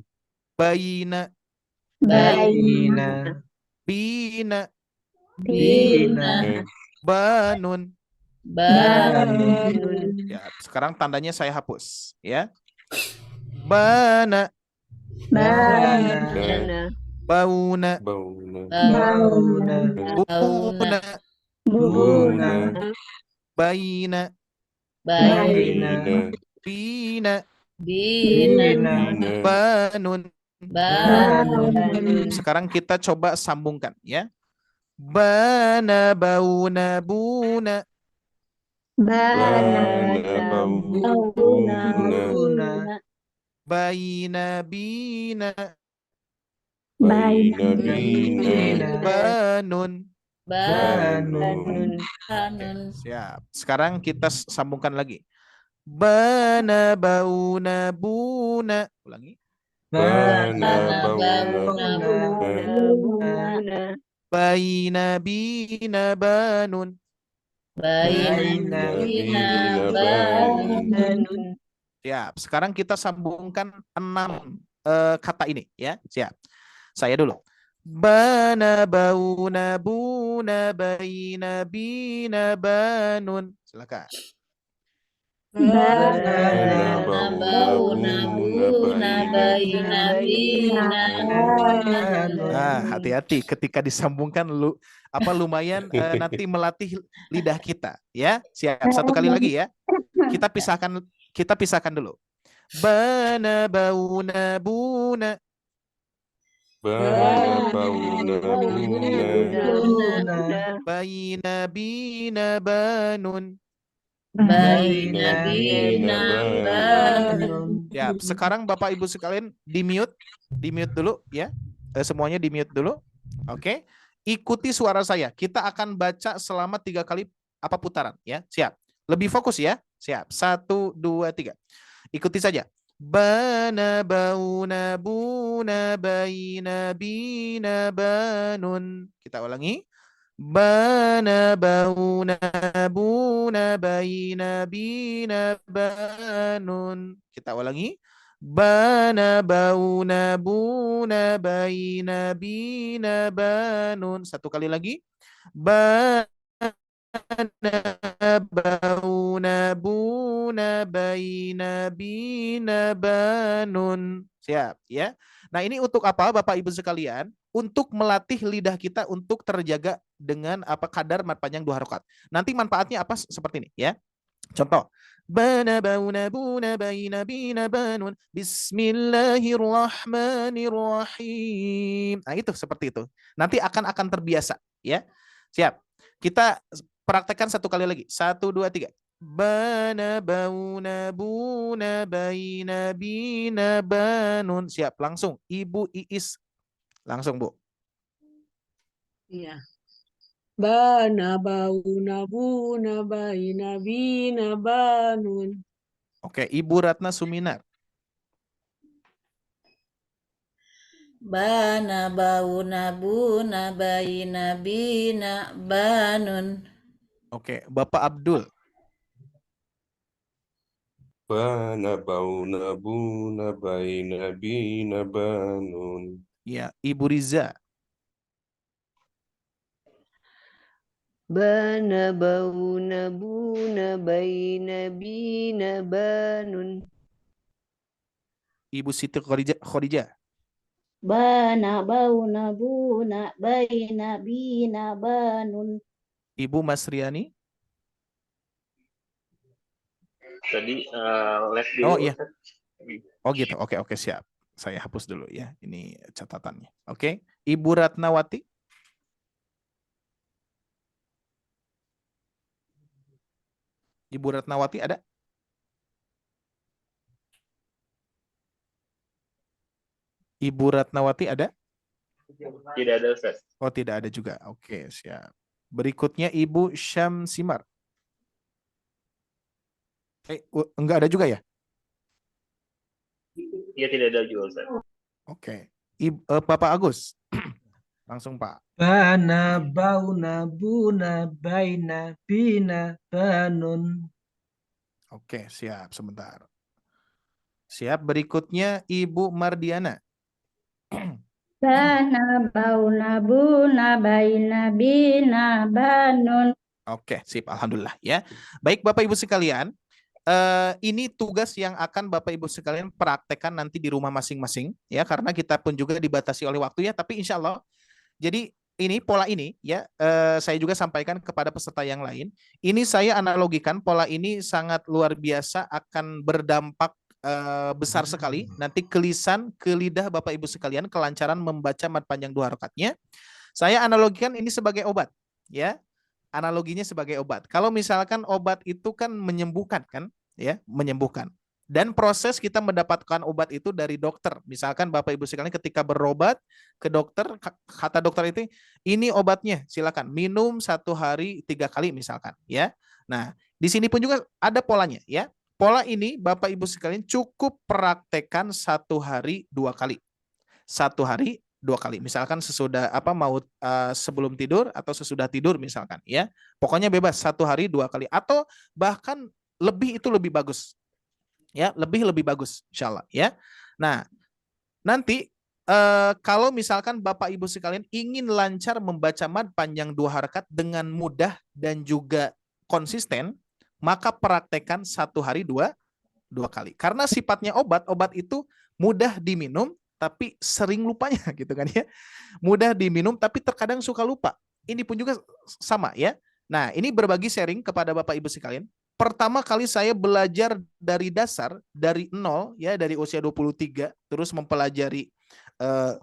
Bayina. Bayina. Bina. Bina. Banun. Banun. Ya, sekarang tandanya saya hapus ya. Bana. Bana. Bauna. Bauna. Buna. Buna. Bayina. Bayina. Bina. Bina. Banun. Banun. Sekarang kita coba sambungkan ya. Bana, bauna, buna. Bayina, bina. Banun. Banun. Siap. Sekarang kita sambungkan lagi. Bana, bauna, buna. Ulangi. Bana, bauna, Buna. Bayina, bina, banun. Bayina, bina, banun. Siap. Sekarang kita sambungkan 6 kata ini ya. Siap. Saya dulu. Bana, bauna, buna, bayina, bina, banun. Silakan. Bana, bauna, buna, bayina, bina, banun. Nah, hati-hati ketika disambungkan lumayan nanti melatih lidah kita ya. Siap. Satu kali lagi ya. Kita pisahkan dulu. Bana, bauna, buna. Bayina, bina, banun. Bayina, bina, banun. Ya, sekarang Bapak Ibu sekalian di mute dulu ya. Semuanya di mute dulu. Oke. Ikuti suara saya. Kita akan baca selama 3 kali putaran ya. Siap. Lebih fokus ya. Siap. 1, 2, 3. Ikuti saja. Bana, bauna, buna, bayina, bina, banun. Kita ulangi. Bana, bauna, buna, bayina, bina, banun. Kita ulangi. Bana, bauna, buna, bayina, bina, banun. Satu kali lagi. Bana, bauna, buna, bayina, bina, banun. Siap ya. Nah, ini untuk apa Bapak Ibu sekalian? Untuk melatih lidah kita untuk terjaga dengan kadar mad panjang 2 harokat. Nanti manfaatnya apa seperti ini ya. Contoh. Bana, bauna, buna, bayina, bina, banun. Bismillahirrahmanirrahim. Nah, itu seperti itu. Nanti akan terbiasa ya. Siap. Kita praktekkan 1 kali lagi. 1, 2, 3. Bana, bauna, buna, bayina, bina, banun. Siap, langsung. Ibu Iis. Langsung, Bu. Iya. Bana, bauna, buna, bayina, bina, banun. Oke, Ibu Ratna Suminar. Bana, bauna, buna, bayina, bina, banun. Oke, Bapak Abdul. Bana, bauna, buna, bayina, bina, banun. Ya, Ibu Riza. Bana, bauna, buna, bayina, bina, banun. Ibu Siti Khadijah. Bana, bauna, buna, bayina, bina, banun. Ibu Masriani. Tadi live dulu. Oh iya. Oh gitu. Oke, siap. Saya hapus dulu ya. Ini catatannya. Oke. Ibu Ratnawati. Ibu Ratnawati ada? Ibu Ratnawati ada? Tidak ada, Ustaz. Oh, tidak ada juga. Oke, siap. Berikutnya Ibu Syamsimar. Enggak ada juga ya? Ya tidak ada juga Ustaz. Oke. Bapak Agus. Langsung Pak. Bana, bauna, buna, baina, bina, banun. Oke, siap. Sebentar. Siap. Berikutnya Ibu Mardiana. Bana, bauna, buna, baina, bina, banun. Oke, sip. Alhamdulillah ya. Baik Bapak Ibu sekalian, ini tugas yang akan Bapak Ibu sekalian praktekkan nanti di rumah masing-masing ya, karena kita pun juga dibatasi oleh waktu ya. Tapi insya Allah, jadi ini pola ini ya, saya juga sampaikan kepada peserta yang lain. Ini saya analogikan pola ini sangat luar biasa, akan berdampak besar sekali nanti ke lisan, ke lidah Bapak Ibu sekalian, kelancaran membaca mad panjang 2 harokatnya. Saya analogikan ini sebagai obat ya. Analoginya sebagai obat. Kalau misalkan obat itu kan menyembuhkan kan, ya, menyembuhkan. Dan proses kita mendapatkan obat itu dari dokter. Misalkan Bapak Ibu sekalian ketika berobat ke dokter, kata dokter itu, ini obatnya, silakan minum 1 hari 3 kali misalkan, ya. Nah, di sini pun juga ada polanya, ya. Pola ini Bapak Ibu sekalian cukup praktekkan 1 hari 2 kali. 1 hari 2 kali, misalkan sesudah sebelum tidur atau sesudah tidur misalkan ya, pokoknya bebas 1 hari 2 kali atau bahkan lebih, itu lebih bagus ya, lebih bagus insyaallah ya. Nah nanti kalau misalkan Bapak Ibu sekalian ingin lancar membaca mad panjang 2 harakat dengan mudah dan juga konsisten, maka praktekkan 1 hari 2 kali, karena sifatnya obat itu mudah diminum tapi sering lupanya gitu kan ya. Mudah diminum tapi terkadang suka lupa. Ini pun juga sama ya. Nah, ini berbagi sharing kepada Bapak Ibu sekalian. Pertama kali saya belajar dari dasar, dari nol ya, dari usia 23, terus mempelajari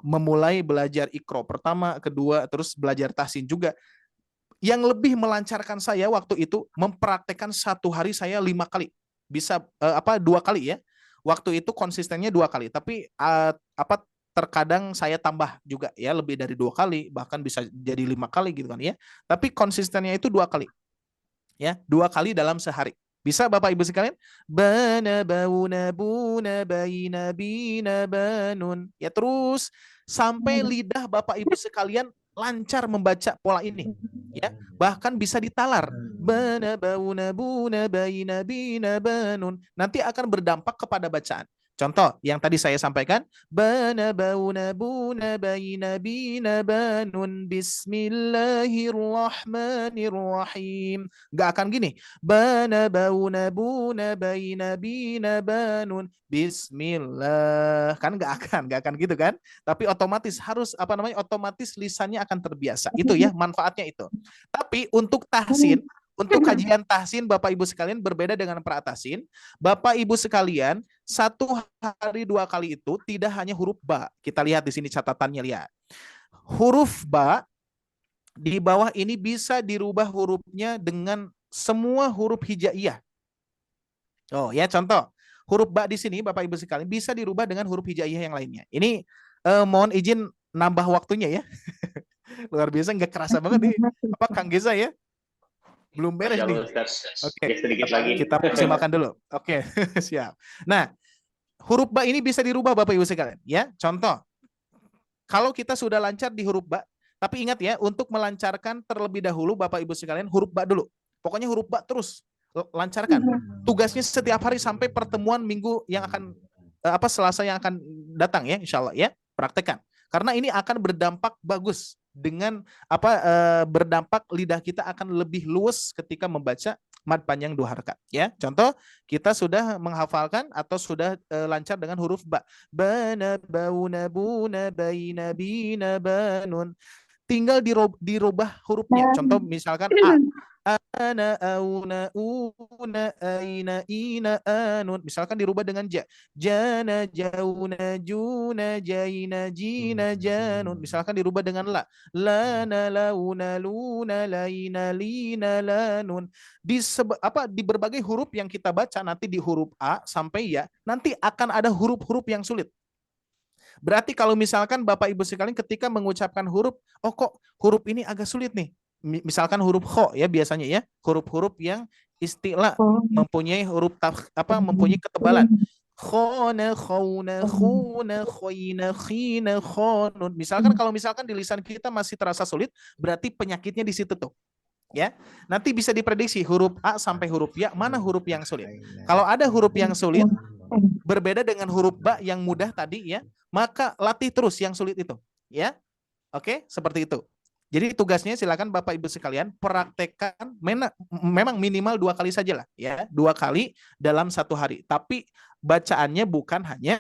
memulai belajar Iqra pertama, kedua, terus belajar tahsin juga. Yang lebih melancarkan saya waktu itu mempraktekkan 1 hari saya 5 kali. Bisa 2 kali ya. Waktu itu konsistennya 2 kali, tapi terkadang saya tambah juga ya, lebih dari 2 kali, bahkan bisa jadi 5 kali gitu kan ya. Tapi konsistennya itu 2 kali. Ya, 2 kali dalam sehari. Bisa Bapak Ibu sekalian? Bana, bauna, buna, baina, bina, banun. Ya, terus sampai lidah Bapak Ibu sekalian lancar membaca pola ini. Ya, bahkan bisa ditalar. Bana, bauna, buna, baina, bina, banun. Nanti akan berdampak kepada bacaan. Contoh yang tadi saya sampaikan, bana, bauna, buna, baina, bina, banun, bismillahirrahmanirrahim. Nggak akan gini, bana, bauna, buna, baina, bina, banun, bismillah. Kan nggak akan gitu kan? Tapi otomatis harus otomatis lisannya akan terbiasa. Itu ya manfaatnya itu. Tapi untuk tahsin, untuk kajian tahsin Bapak Ibu sekalian berbeda dengan pra-tahsin. Bapak Ibu sekalian, 1 hari 2 kali itu tidak hanya huruf ba. Kita lihat di sini catatannya, lihat. Huruf ba di bawah ini bisa dirubah hurufnya dengan semua huruf hijaiyah. Oh ya, contoh. Huruf ba di sini Bapak Ibu sekalian bisa dirubah dengan huruf hijaiyah yang lainnya. Ini mohon izin nambah waktunya ya. Luar biasa, nggak kerasa banget nih. Apa Kang Geza ya? Belum beres nih. Oke, sedikit lagi. Kita maksimalkan dulu. Oke, siap. Nah, huruf ba ini bisa dirubah Bapak Ibu sekalian. Ya, contoh. Kalau kita sudah lancar di huruf ba, tapi ingat ya, untuk melancarkan terlebih dahulu Bapak Ibu sekalian huruf ba dulu. Pokoknya huruf ba terus lancarkan. Tugasnya setiap hari sampai pertemuan minggu yang akan Selasa yang akan datang ya, insya Allah ya, praktekkan. Karena ini akan berdampak bagus dengan berdampak lidah kita akan lebih luwes ketika membaca mad panjang 2 harakat ya. Contoh, kita sudah menghafalkan atau sudah lancar dengan huruf ba. Bana, bauna, buna, baina, bina, banun. Tinggal dirubah hurufnya. Contoh misalkan a. Ana, auna, una, aina, ina, anun. Misalkan dirubah dengan ja. Jana, jauna, juna, jaina, jina, janun. Misalkan dirubah dengan la. Lana, launa, luna, laina, lina, lanun. Di berbagai huruf yang kita baca nanti di huruf A sampai ya, nanti akan ada huruf-huruf yang sulit. Berarti kalau misalkan Bapak Ibu sekalian ketika mengucapkan huruf, oh kok huruf ini agak sulit nih. Misalkan huruf kho ya biasanya ya, huruf-huruf yang istilah mempunyai huruf mempunyai ketebalan. khona, khona, khuna, khoina, khina, khonun. Misalkan kalau misalkan di lisan kita masih terasa sulit, berarti penyakitnya di situ tuh. Ya, nanti bisa diprediksi huruf A sampai huruf Ya, mana huruf yang sulit. Kalau ada huruf yang sulit berbeda dengan huruf Ba yang mudah tadi ya, maka latih terus yang sulit itu, ya. Oke, seperti itu. Jadi tugasnya silakan Bapak Ibu sekalian praktekkan memang minimal 2 kali saja lah ya, 2 kali dalam 1 hari. Tapi bacaannya bukan hanya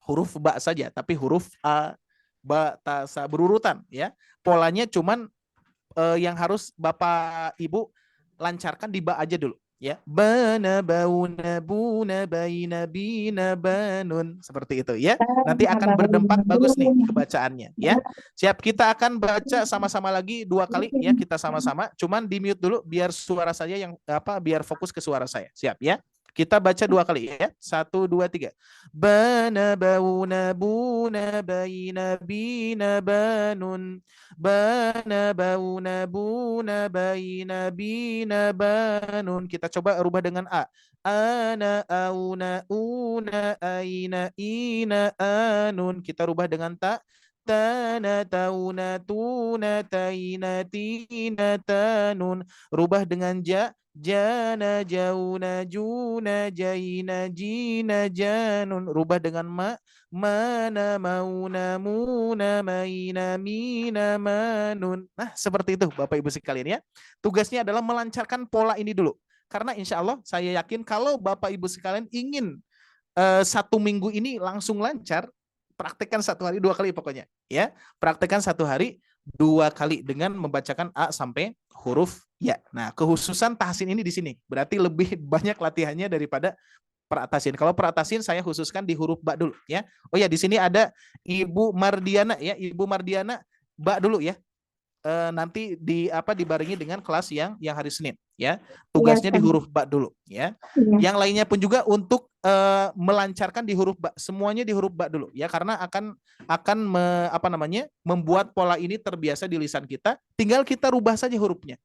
huruf Ba saja, tapi huruf A, Ba, Ta, Sa berurutan ya. Polanya cuman yang harus Bapak Ibu lancarkan di Ba aja dulu ya. Bana, bauna, buna, baina, bina, banun, seperti itu ya. Nanti akan berdempak bagus nih kebacaannya ya. Siap, kita akan baca sama-sama lagi 2 kali ya, kita sama-sama. Cuman di mute dulu biar suara saya yang biar fokus ke suara saya. Siap ya. Kita baca 2 kali ya. 1, 2, 3. Bana, bauna, buna, baina, bina, banun. Bana, bauna, buna, baina, bina, banun. Kita coba rubah dengan A. Ana, auna, una, aina, ina, anun. Kita rubah dengan Ta. Tana, tauna, tuna, taina, tina, tanun. Rubah dengan Ja. Jana, jauna, juna, jaina, jina, janun. Rubah dengan Ma. Mana, mauna, muna, maina, mina, manun. Nah, seperti itu Bapak Ibu sekalian ya. Tugasnya adalah melancarkan pola ini dulu. Karena insya Allah saya yakin kalau Bapak Ibu sekalian ingin 1 minggu ini langsung lancar, praktekkan 1 hari 2 kali pokoknya. Ya, praktekkan 1 hari 2 kali dengan membacakan A sampai huruf Ya. Nah, kekhususan tahsin ini di sini. Berarti lebih banyak latihannya daripada peratasin. Kalau peratasin saya khususkan di huruf Ba dulu ya. Oh ya, di sini ada Ibu Mardiana ya. Ibu Mardiana, Ba dulu ya. Nanti dibarengi dengan kelas yang hari Senin ya. Tugasnya di huruf Ba dulu ya. Yang lainnya pun juga untuk melancarkan di huruf Ba. Semuanya di huruf Ba dulu ya, karena akan membuat pola ini terbiasa di lisan kita. Tinggal kita rubah saja hurufnya.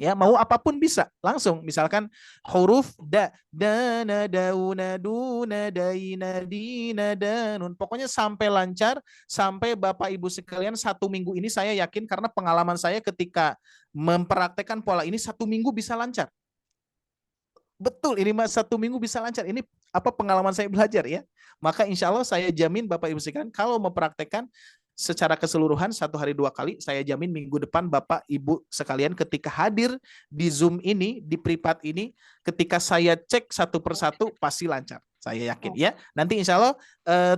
Ya, mau apapun bisa langsung. Misalkan huruf Da, dana, dauna, duna, daina, dina, danun. Pokoknya sampai lancar, sampai Bapak Ibu sekalian 1 minggu ini saya yakin, karena pengalaman saya ketika mempraktekkan pola ini 1 minggu bisa lancar. Betul, ini Mas 1 minggu bisa lancar. Ini pengalaman saya belajar ya. Maka insya Allah saya jamin Bapak Ibu sekalian kalau mempraktekkan secara keseluruhan 1 hari 2 kali, saya jamin minggu depan Bapak Ibu sekalian ketika hadir di Zoom ini, di privat ini, ketika saya cek satu persatu pasti lancar. Saya yakin ya. Nanti insya Allah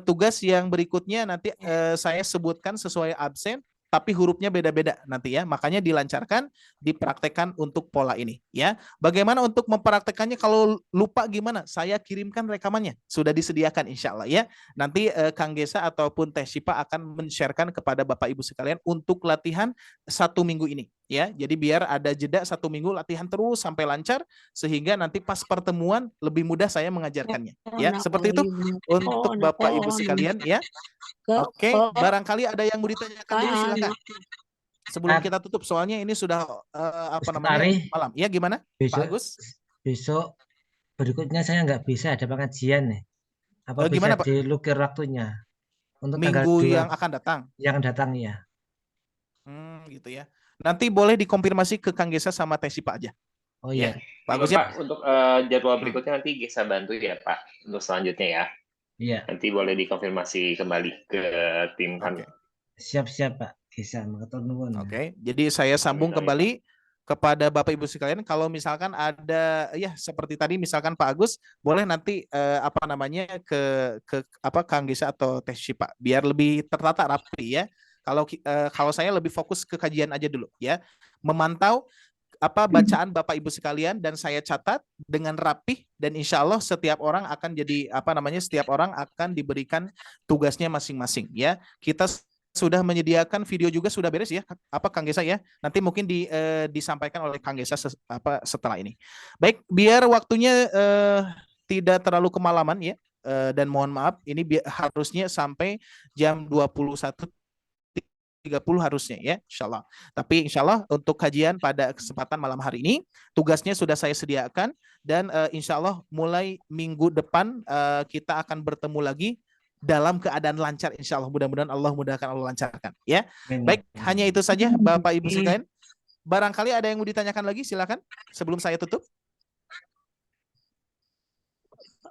tugas yang berikutnya nanti saya sebutkan sesuai absen, tapi hurufnya beda-beda nanti ya. Makanya dilancarkan, dipraktekkan untuk pola ini ya. Bagaimana untuk mempraktekannya? Kalau lupa gimana? Saya kirimkan rekamannya. Sudah disediakan insya Allah ya. Nanti Kang Gesa ataupun Teh Syifa akan men-sharekan kepada Bapak Ibu sekalian untuk latihan 1 minggu ini ya. Jadi biar ada jeda 1 minggu latihan terus sampai lancar, sehingga nanti pas pertemuan lebih mudah saya mengajarkannya ya. Seperti itu untuk Bapak Ibu sekalian ya. Oke, barangkali ada yang mau ditanyakan dulu, silakan. Sebelum kita tutup, soalnya ini sudah malam. Ya, gimana, Pak Agus? Besok berikutnya saya nggak bisa ada pengajian nih. Apa bisa gimana, Pak? dilukir waktunya untuk minggu yang akan datang? Yang datang ya. Gitu ya. Nanti boleh dikonfirmasi ke Kang Gesa sama Teh Syifa aja. Oh iya. Pak Agus ya. Pak, untuk jadwal berikutnya nanti Gesa bantu ya Pak untuk selanjutnya ya. Iya. Nanti boleh dikonfirmasi kembali ke tim kami. Siap-siap Pak Gesa, matur nuwun. Oke, jadi saya sambung kembali kepada Bapak Ibu sekalian. Kalau misalkan ada ya seperti tadi, misalkan Pak Agus boleh nanti ke Kang Gesa atau Teh Syifa biar lebih tertata rapi ya. Kalau saya lebih fokus ke kajian aja dulu ya, memantau bacaan Bapak Ibu sekalian, dan saya catat dengan rapih, dan insya Allah setiap orang akan jadi setiap orang akan diberikan tugasnya masing-masing ya. Kita sudah menyediakan video juga, sudah beres ya Kang Gesa ya. Nanti mungkin disampaikan oleh Kang Gesa setelah ini. Baik, biar waktunya tidak terlalu kemalaman ya, dan mohon maaf ini harusnya sampai jam 21 harusnya ya, insyaallah. Tapi insyaallah untuk kajian pada kesempatan malam hari ini tugasnya sudah saya sediakan dan insyaallah mulai minggu depan kita akan bertemu lagi dalam keadaan lancar insyaallah. Mudah-mudahan Allah mudahkan, Allah lancarkan ya. Baik, hanya itu saja Bapak Ibu sekalian. Barangkali ada yang mau ditanyakan lagi, silakan sebelum saya tutup.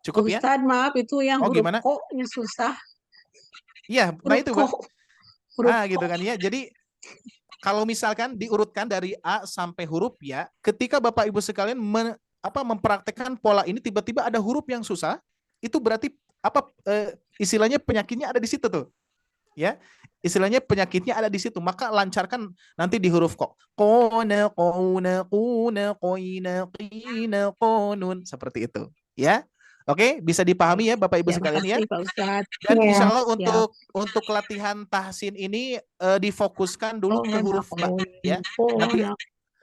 Cukup ya? Ustadz, maaf itu yang huruf gimana? ko-nya susah. Iya, nah itu Pak. Huruf Gitu kan ya. Jadi kalau misalkan diurutkan dari A sampai huruf ya, ketika Bapak Ibu sekalian mempraktekkan pola ini tiba-tiba ada huruf yang susah, itu berarti istilahnya penyakitnya ada di situ tuh. Ya. Istilahnya penyakitnya ada di situ, maka lancarkan nanti di huruf ko. Qona quna quna qoina qina qonun, seperti itu, ya. Oke, bisa dipahami ya Bapak Ibu sekalian ya. Pak Ustadz. Dan insya Allah untuk latihan tahsin ini difokuskan dulu ke huruf ba ya.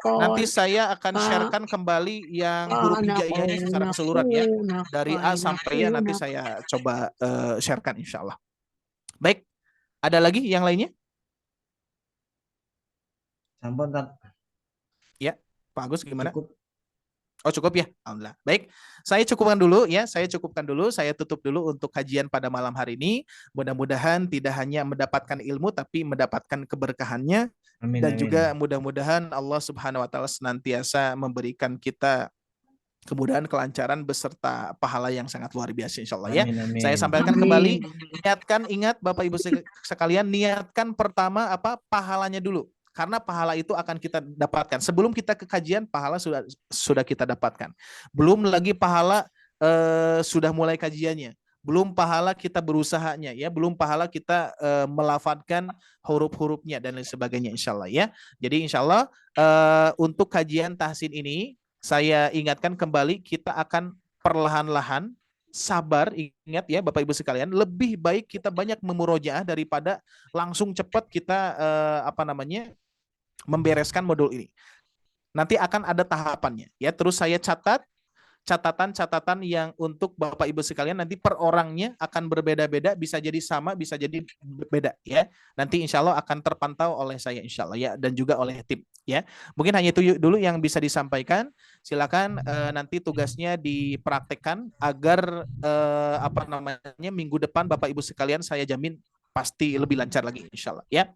Nanti saya akan sharekan kembali yang huruf hijaiyahnya secara keseluruhan ya. Dari A sampai ya nanti saya coba sharekan insya Allah. Baik, ada lagi yang lainnya? Sampun, ya, Pak Agus gimana? Cukup. Oh cukup ya, alhamdulillah. Baik, saya cukupkan dulu ya. Saya tutup dulu untuk kajian pada malam hari ini. Mudah-mudahan tidak hanya mendapatkan ilmu, tapi mendapatkan keberkahannya. Amin, dan amin. juga mudah-mudahan Allah Subhanahu Wa Taala senantiasa memberikan kita kemudahan, kelancaran beserta pahala yang sangat luar biasa insya Allah ya. Amin. Saya sampaikan kembali, ingat Bapak Ibu sekalian, niatkan pertama pahalanya dulu. Karena pahala itu akan kita dapatkan. Sebelum kita ke kajian, pahala sudah kita dapatkan. Belum lagi pahala sudah mulai kajiannya. Belum pahala kita berusahanya, ya. Belum pahala kita melafadzkan huruf-hurufnya dan lain sebagainya, insyaallah ya. Jadi insyaallah untuk kajian tahsin ini, saya ingatkan kembali, kita akan perlahan-lahan sabar, ingat ya Bapak Ibu sekalian, lebih baik kita banyak memurojaah daripada langsung cepat kita membereskan modul ini. Nanti akan ada tahapannya ya. Terus saya catat catatan-catatan yang untuk Bapak Ibu sekalian nanti per orangnya akan berbeda-beda, bisa jadi sama, bisa jadi beda ya. Nanti insya Allah akan terpantau oleh saya insya Allah ya, dan juga oleh tim ya. Mungkin hanya itu dulu yang bisa disampaikan. Silakan nanti tugasnya dipraktekkan agar minggu depan Bapak Ibu sekalian saya jamin pasti lebih lancar lagi insya Allah ya.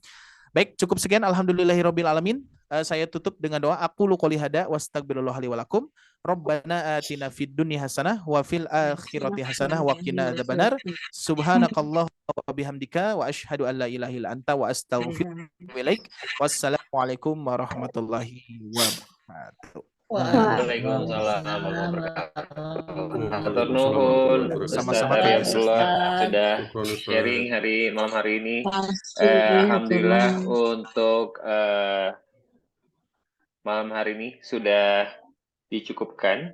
Baik, cukup sekian. Alhamdulillahirabbil alamin. Saya tutup dengan doa. Aku qouli hada wastaghfirullah li wa lakum. Rabbana atina fid dunya hasanah wa fil akhirati hasanah wa qina adzabannar. Subhanakallahumma wa bihamdika wa asyhadu an la ilaha illa anta wa astaghfiruka wa ilaik. Wassalamualaikum warahmatullahi wabarakatuh. Waalaikumsalam warahmatullahi wabarakatuh. Sama-sama sudah sharing malam hari ini. Alhamdulillah untuk malam hari ini sudah dicukupkan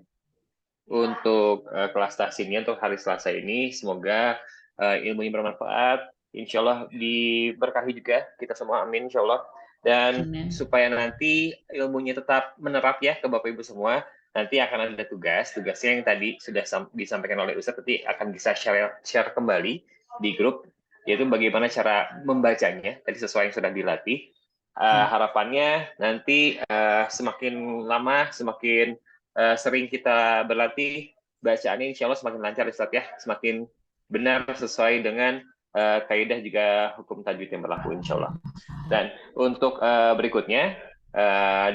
untuk kelas tahsinnya untuk hari Selasa ini. Semoga ilmunya bermanfaat. Insya Allah diberkahi juga kita semua, amin insya Allah. Dan supaya nanti ilmunya tetap menerap ya ke Bapak Ibu semua, nanti akan ada tugasnya yang tadi sudah disampaikan oleh Ustadz, nanti akan bisa share kembali di grup, yaitu bagaimana cara membacanya tadi sesuai yang sudah dilatih. Harapannya nanti semakin lama, semakin sering kita berlatih, bacaannya insya Allah semakin lancar Ustadz ya, semakin benar sesuai dengan kaidah juga hukum tajwid yang berlaku insya Allah. Dan untuk berikutnya,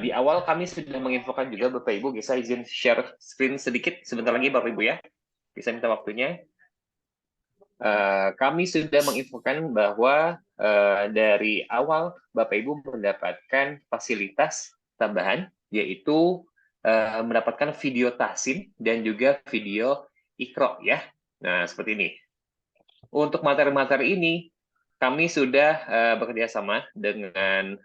di awal kami sudah menginfokan juga Bapak Ibu, bisa izin share screen sedikit sebentar lagi Bapak Ibu ya, bisa minta waktunya. Kami sudah menginfokan bahwa dari awal Bapak Ibu mendapatkan fasilitas tambahan, yaitu mendapatkan video tahsin dan juga video Iqra ya. Nah, seperti ini. Untuk materi-materi ini, kami sudah bekerja sama dengan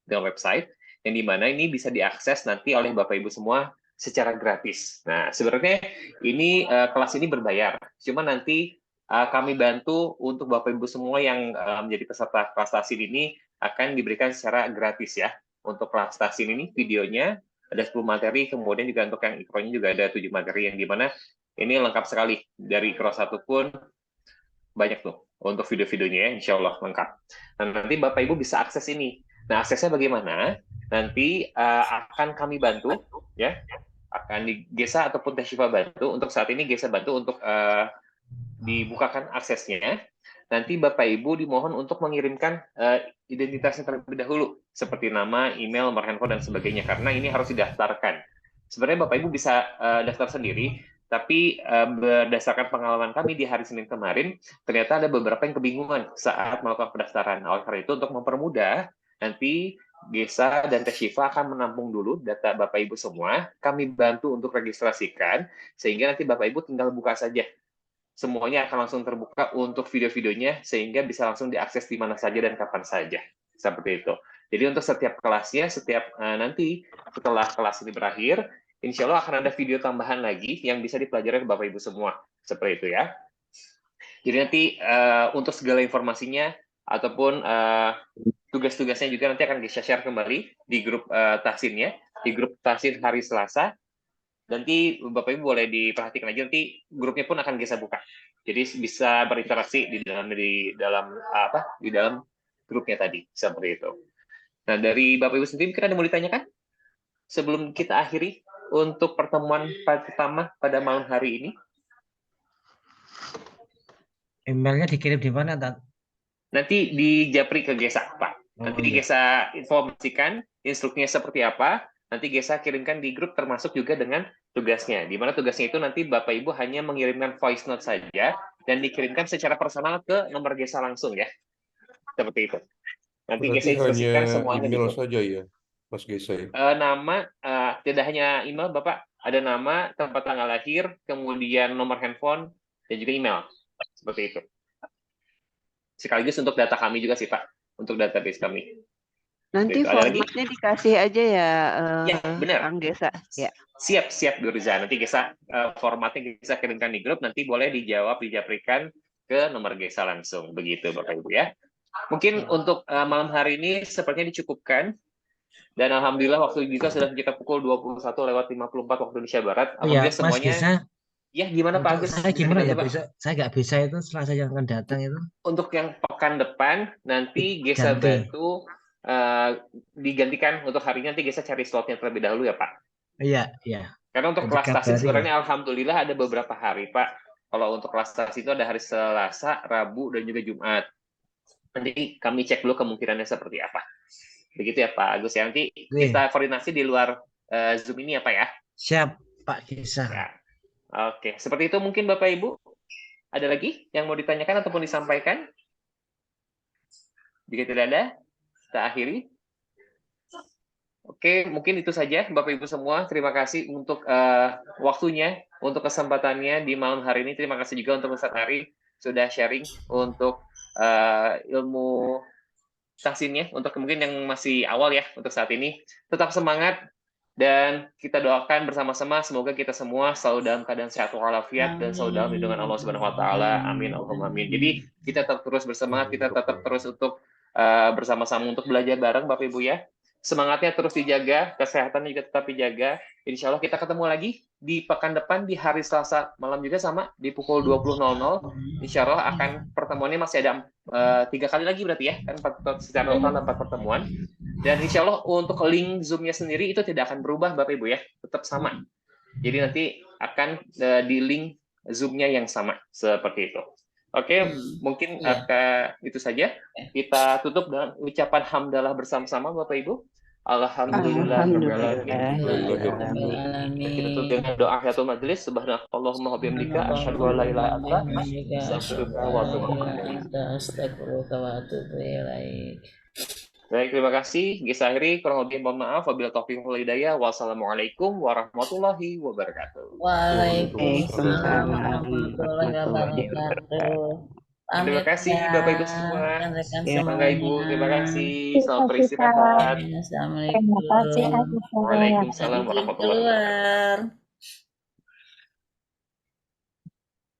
website, yang dimana ini bisa diakses nanti oleh Bapak Ibu semua secara gratis. Nah, sebenarnya ini kelas ini berbayar, cuma nanti kami bantu untuk Bapak Ibu semua yang menjadi peserta kelas tahsin ini akan diberikan secara gratis ya. Untuk kelas tahsin ini videonya ada 10 materi, kemudian juga untuk yang Iqra-nya juga ada 7 materi, yang dimana ini lengkap sekali. Dari Iqra 1 pun banyak tuh untuk video-videonya ya, insya Allah lengkap. Nah, nanti Bapak Ibu bisa akses ini. Nah, aksesnya bagaimana? Nanti akan kami bantu, ya, akan di Gesa ataupun Teh Syifa bantu. Untuk saat ini Gesa bantu untuk dibukakan aksesnya. Nanti Bapak Ibu dimohon untuk mengirimkan identitasnya terlebih dahulu, seperti nama, email, nomor handphone, dan sebagainya, karena ini harus didaftarkan. Sebenarnya Bapak Ibu bisa daftar sendiri, tapi berdasarkan pengalaman kami di hari Senin kemarin, ternyata ada beberapa yang kebingungan saat melakukan pendaftaran. Oleh karena itu, untuk mempermudah, nanti Gesa dan Teh Syifa akan menampung dulu data Bapak Ibu semua, kami bantu untuk registrasikan, sehingga nanti Bapak Ibu tinggal buka saja. Semuanya akan langsung terbuka untuk video-videonya, sehingga bisa langsung diakses di mana saja dan kapan saja. Seperti itu. Jadi untuk setiap kelasnya, setiap nanti setelah kelas ini berakhir, insya Allah akan ada video tambahan lagi yang bisa dipelajari oleh Bapak Ibu semua. Seperti itu ya. Jadi nanti untuk segala informasinya ataupun tugas-tugasnya juga nanti akan bisa share kembali di grup tahsinnya, di grup tahsin hari Selasa. Nanti Bapak Ibu boleh diperhatikan aja, nanti grupnya pun akan bisa buka. Jadi bisa berinteraksi di dalam grupnya tadi, seperti itu. Nah, dari Bapak Ibu sendiri mungkin ada mau ditanyakan sebelum kita akhiri untuk pertemuan pertama pada malam hari ini? Emailnya dikirim di mana, Tat? Nanti di Japri ke Gesa, Pak. Nanti Gesa informasikan instruksinya seperti apa, nanti Gesa kirimkan di grup termasuk juga dengan tugasnya. Di mana tugasnya itu nanti Bapak Ibu hanya mengirimkan voice note saja dan dikirimkan secara personal ke nomor Gesa langsung ya. Seperti itu. Nanti Berarti Gesa instruksikan semuanya email gitu. saja ya, Mas Gesa ya? Nama, tidak hanya email Bapak, ada nama, tempat tanggal lahir, kemudian nomor handphone, dan juga email. Seperti itu. Sekaligus untuk data kami juga sih Pak, untuk database kami. Nanti formatnya dikasih aja ya, ya benar. Kang Gesa. Ya. Siap Bu Riza. Nanti Gesa formatnya Gesa kirimkan di grup, nanti boleh dijawab, dijaprikan ke nomor Gesa langsung. Begitu Bapak Ibu ya. Mungkin untuk malam hari ini sepertinya dicukupkan. Dan alhamdulillah waktu juga sudah kita pukul 21:54 waktu Indonesia Barat. Alhamdulillah semuanya. Mas Gesa, ya gimana Pak Agus? Saya gimana ya? Saya nggak bisa itu Selasa yang akan datang itu. Untuk yang pekan depan nanti Gesa bantu digantikan untuk harinya, nanti Gesa cari slotnya terlebih dahulu ya Pak. Iya. Karena untuk kelas tahsin sebenarnya alhamdulillah ada beberapa hari Pak. Kalau untuk kelas tahsin itu ada hari Selasa, Rabu, dan juga Jumat. Nanti kami cek dulu kemungkinannya seperti apa. Begitu ya Pak Agus ya. Nanti kita koordinasi di luar Zoom ini ya Pak ya. Siap Pak Gesa. Ya. Oke, seperti itu mungkin Bapak Ibu. Ada lagi yang mau ditanyakan ataupun disampaikan? Jika tidak ada, kita akhiri. Oke, mungkin itu saja Bapak Ibu semua. Terima kasih untuk waktunya, untuk kesempatannya di malam hari ini. Terima kasih juga untuk Ustadz Ari sudah sharing untuk ilmu tahsinnya. Untuk mungkin yang masih awal ya untuk saat ini. Tetap semangat. Dan kita doakan bersama-sama semoga kita semua selalu dalam keadaan sehat walafiat dan selalu dalam lindungan Allah Subhanahu wa taala. Amin Allahumma amin. Jadi kita tetap terus bersemangat, kita tetap terus untuk bersama-sama untuk belajar bareng Bapak Ibu ya. Semangatnya terus dijaga, kesehatannya juga tetap dijaga. Insya Allah kita ketemu lagi di pekan depan di hari Selasa malam juga sama di pukul 20.00. Insya Allah akan pertemuannya masih ada 3 kali lagi berarti ya, kan secara total 4 pertemuan. Dan insya Allah untuk link Zoom-nya sendiri itu tidak akan berubah Bapak Ibu ya, tetap sama. Jadi nanti akan di link Zoom-nya yang sama seperti itu. Oke, mungkin itu saja. Kita tutup dengan ucapan hamdalah bersama-sama Bapak Ibu. Alhamdulillah. Kita tutup dengan doa akhiratul majlis. Subhanallahumma wa bihamdika asyhadu an la ilaha illa anta astaghfiruka wa atubu ilaik. Baik, terima kasih. Gesa akhiri, kurang lebih mohon maaf. Wabillahi taufiq wal hidayah. Wassalamualaikum warahmatullahi wabarakatuh. Waalaikumsalam warahmatullahi wabarakatuh. Terima kasih Bapak Ibu semua. Semoga Ibu, terima kasih. Selamat beristirahat. Assalamualaikum. Waalaikumsalam warahmatullahi wabarakatuh.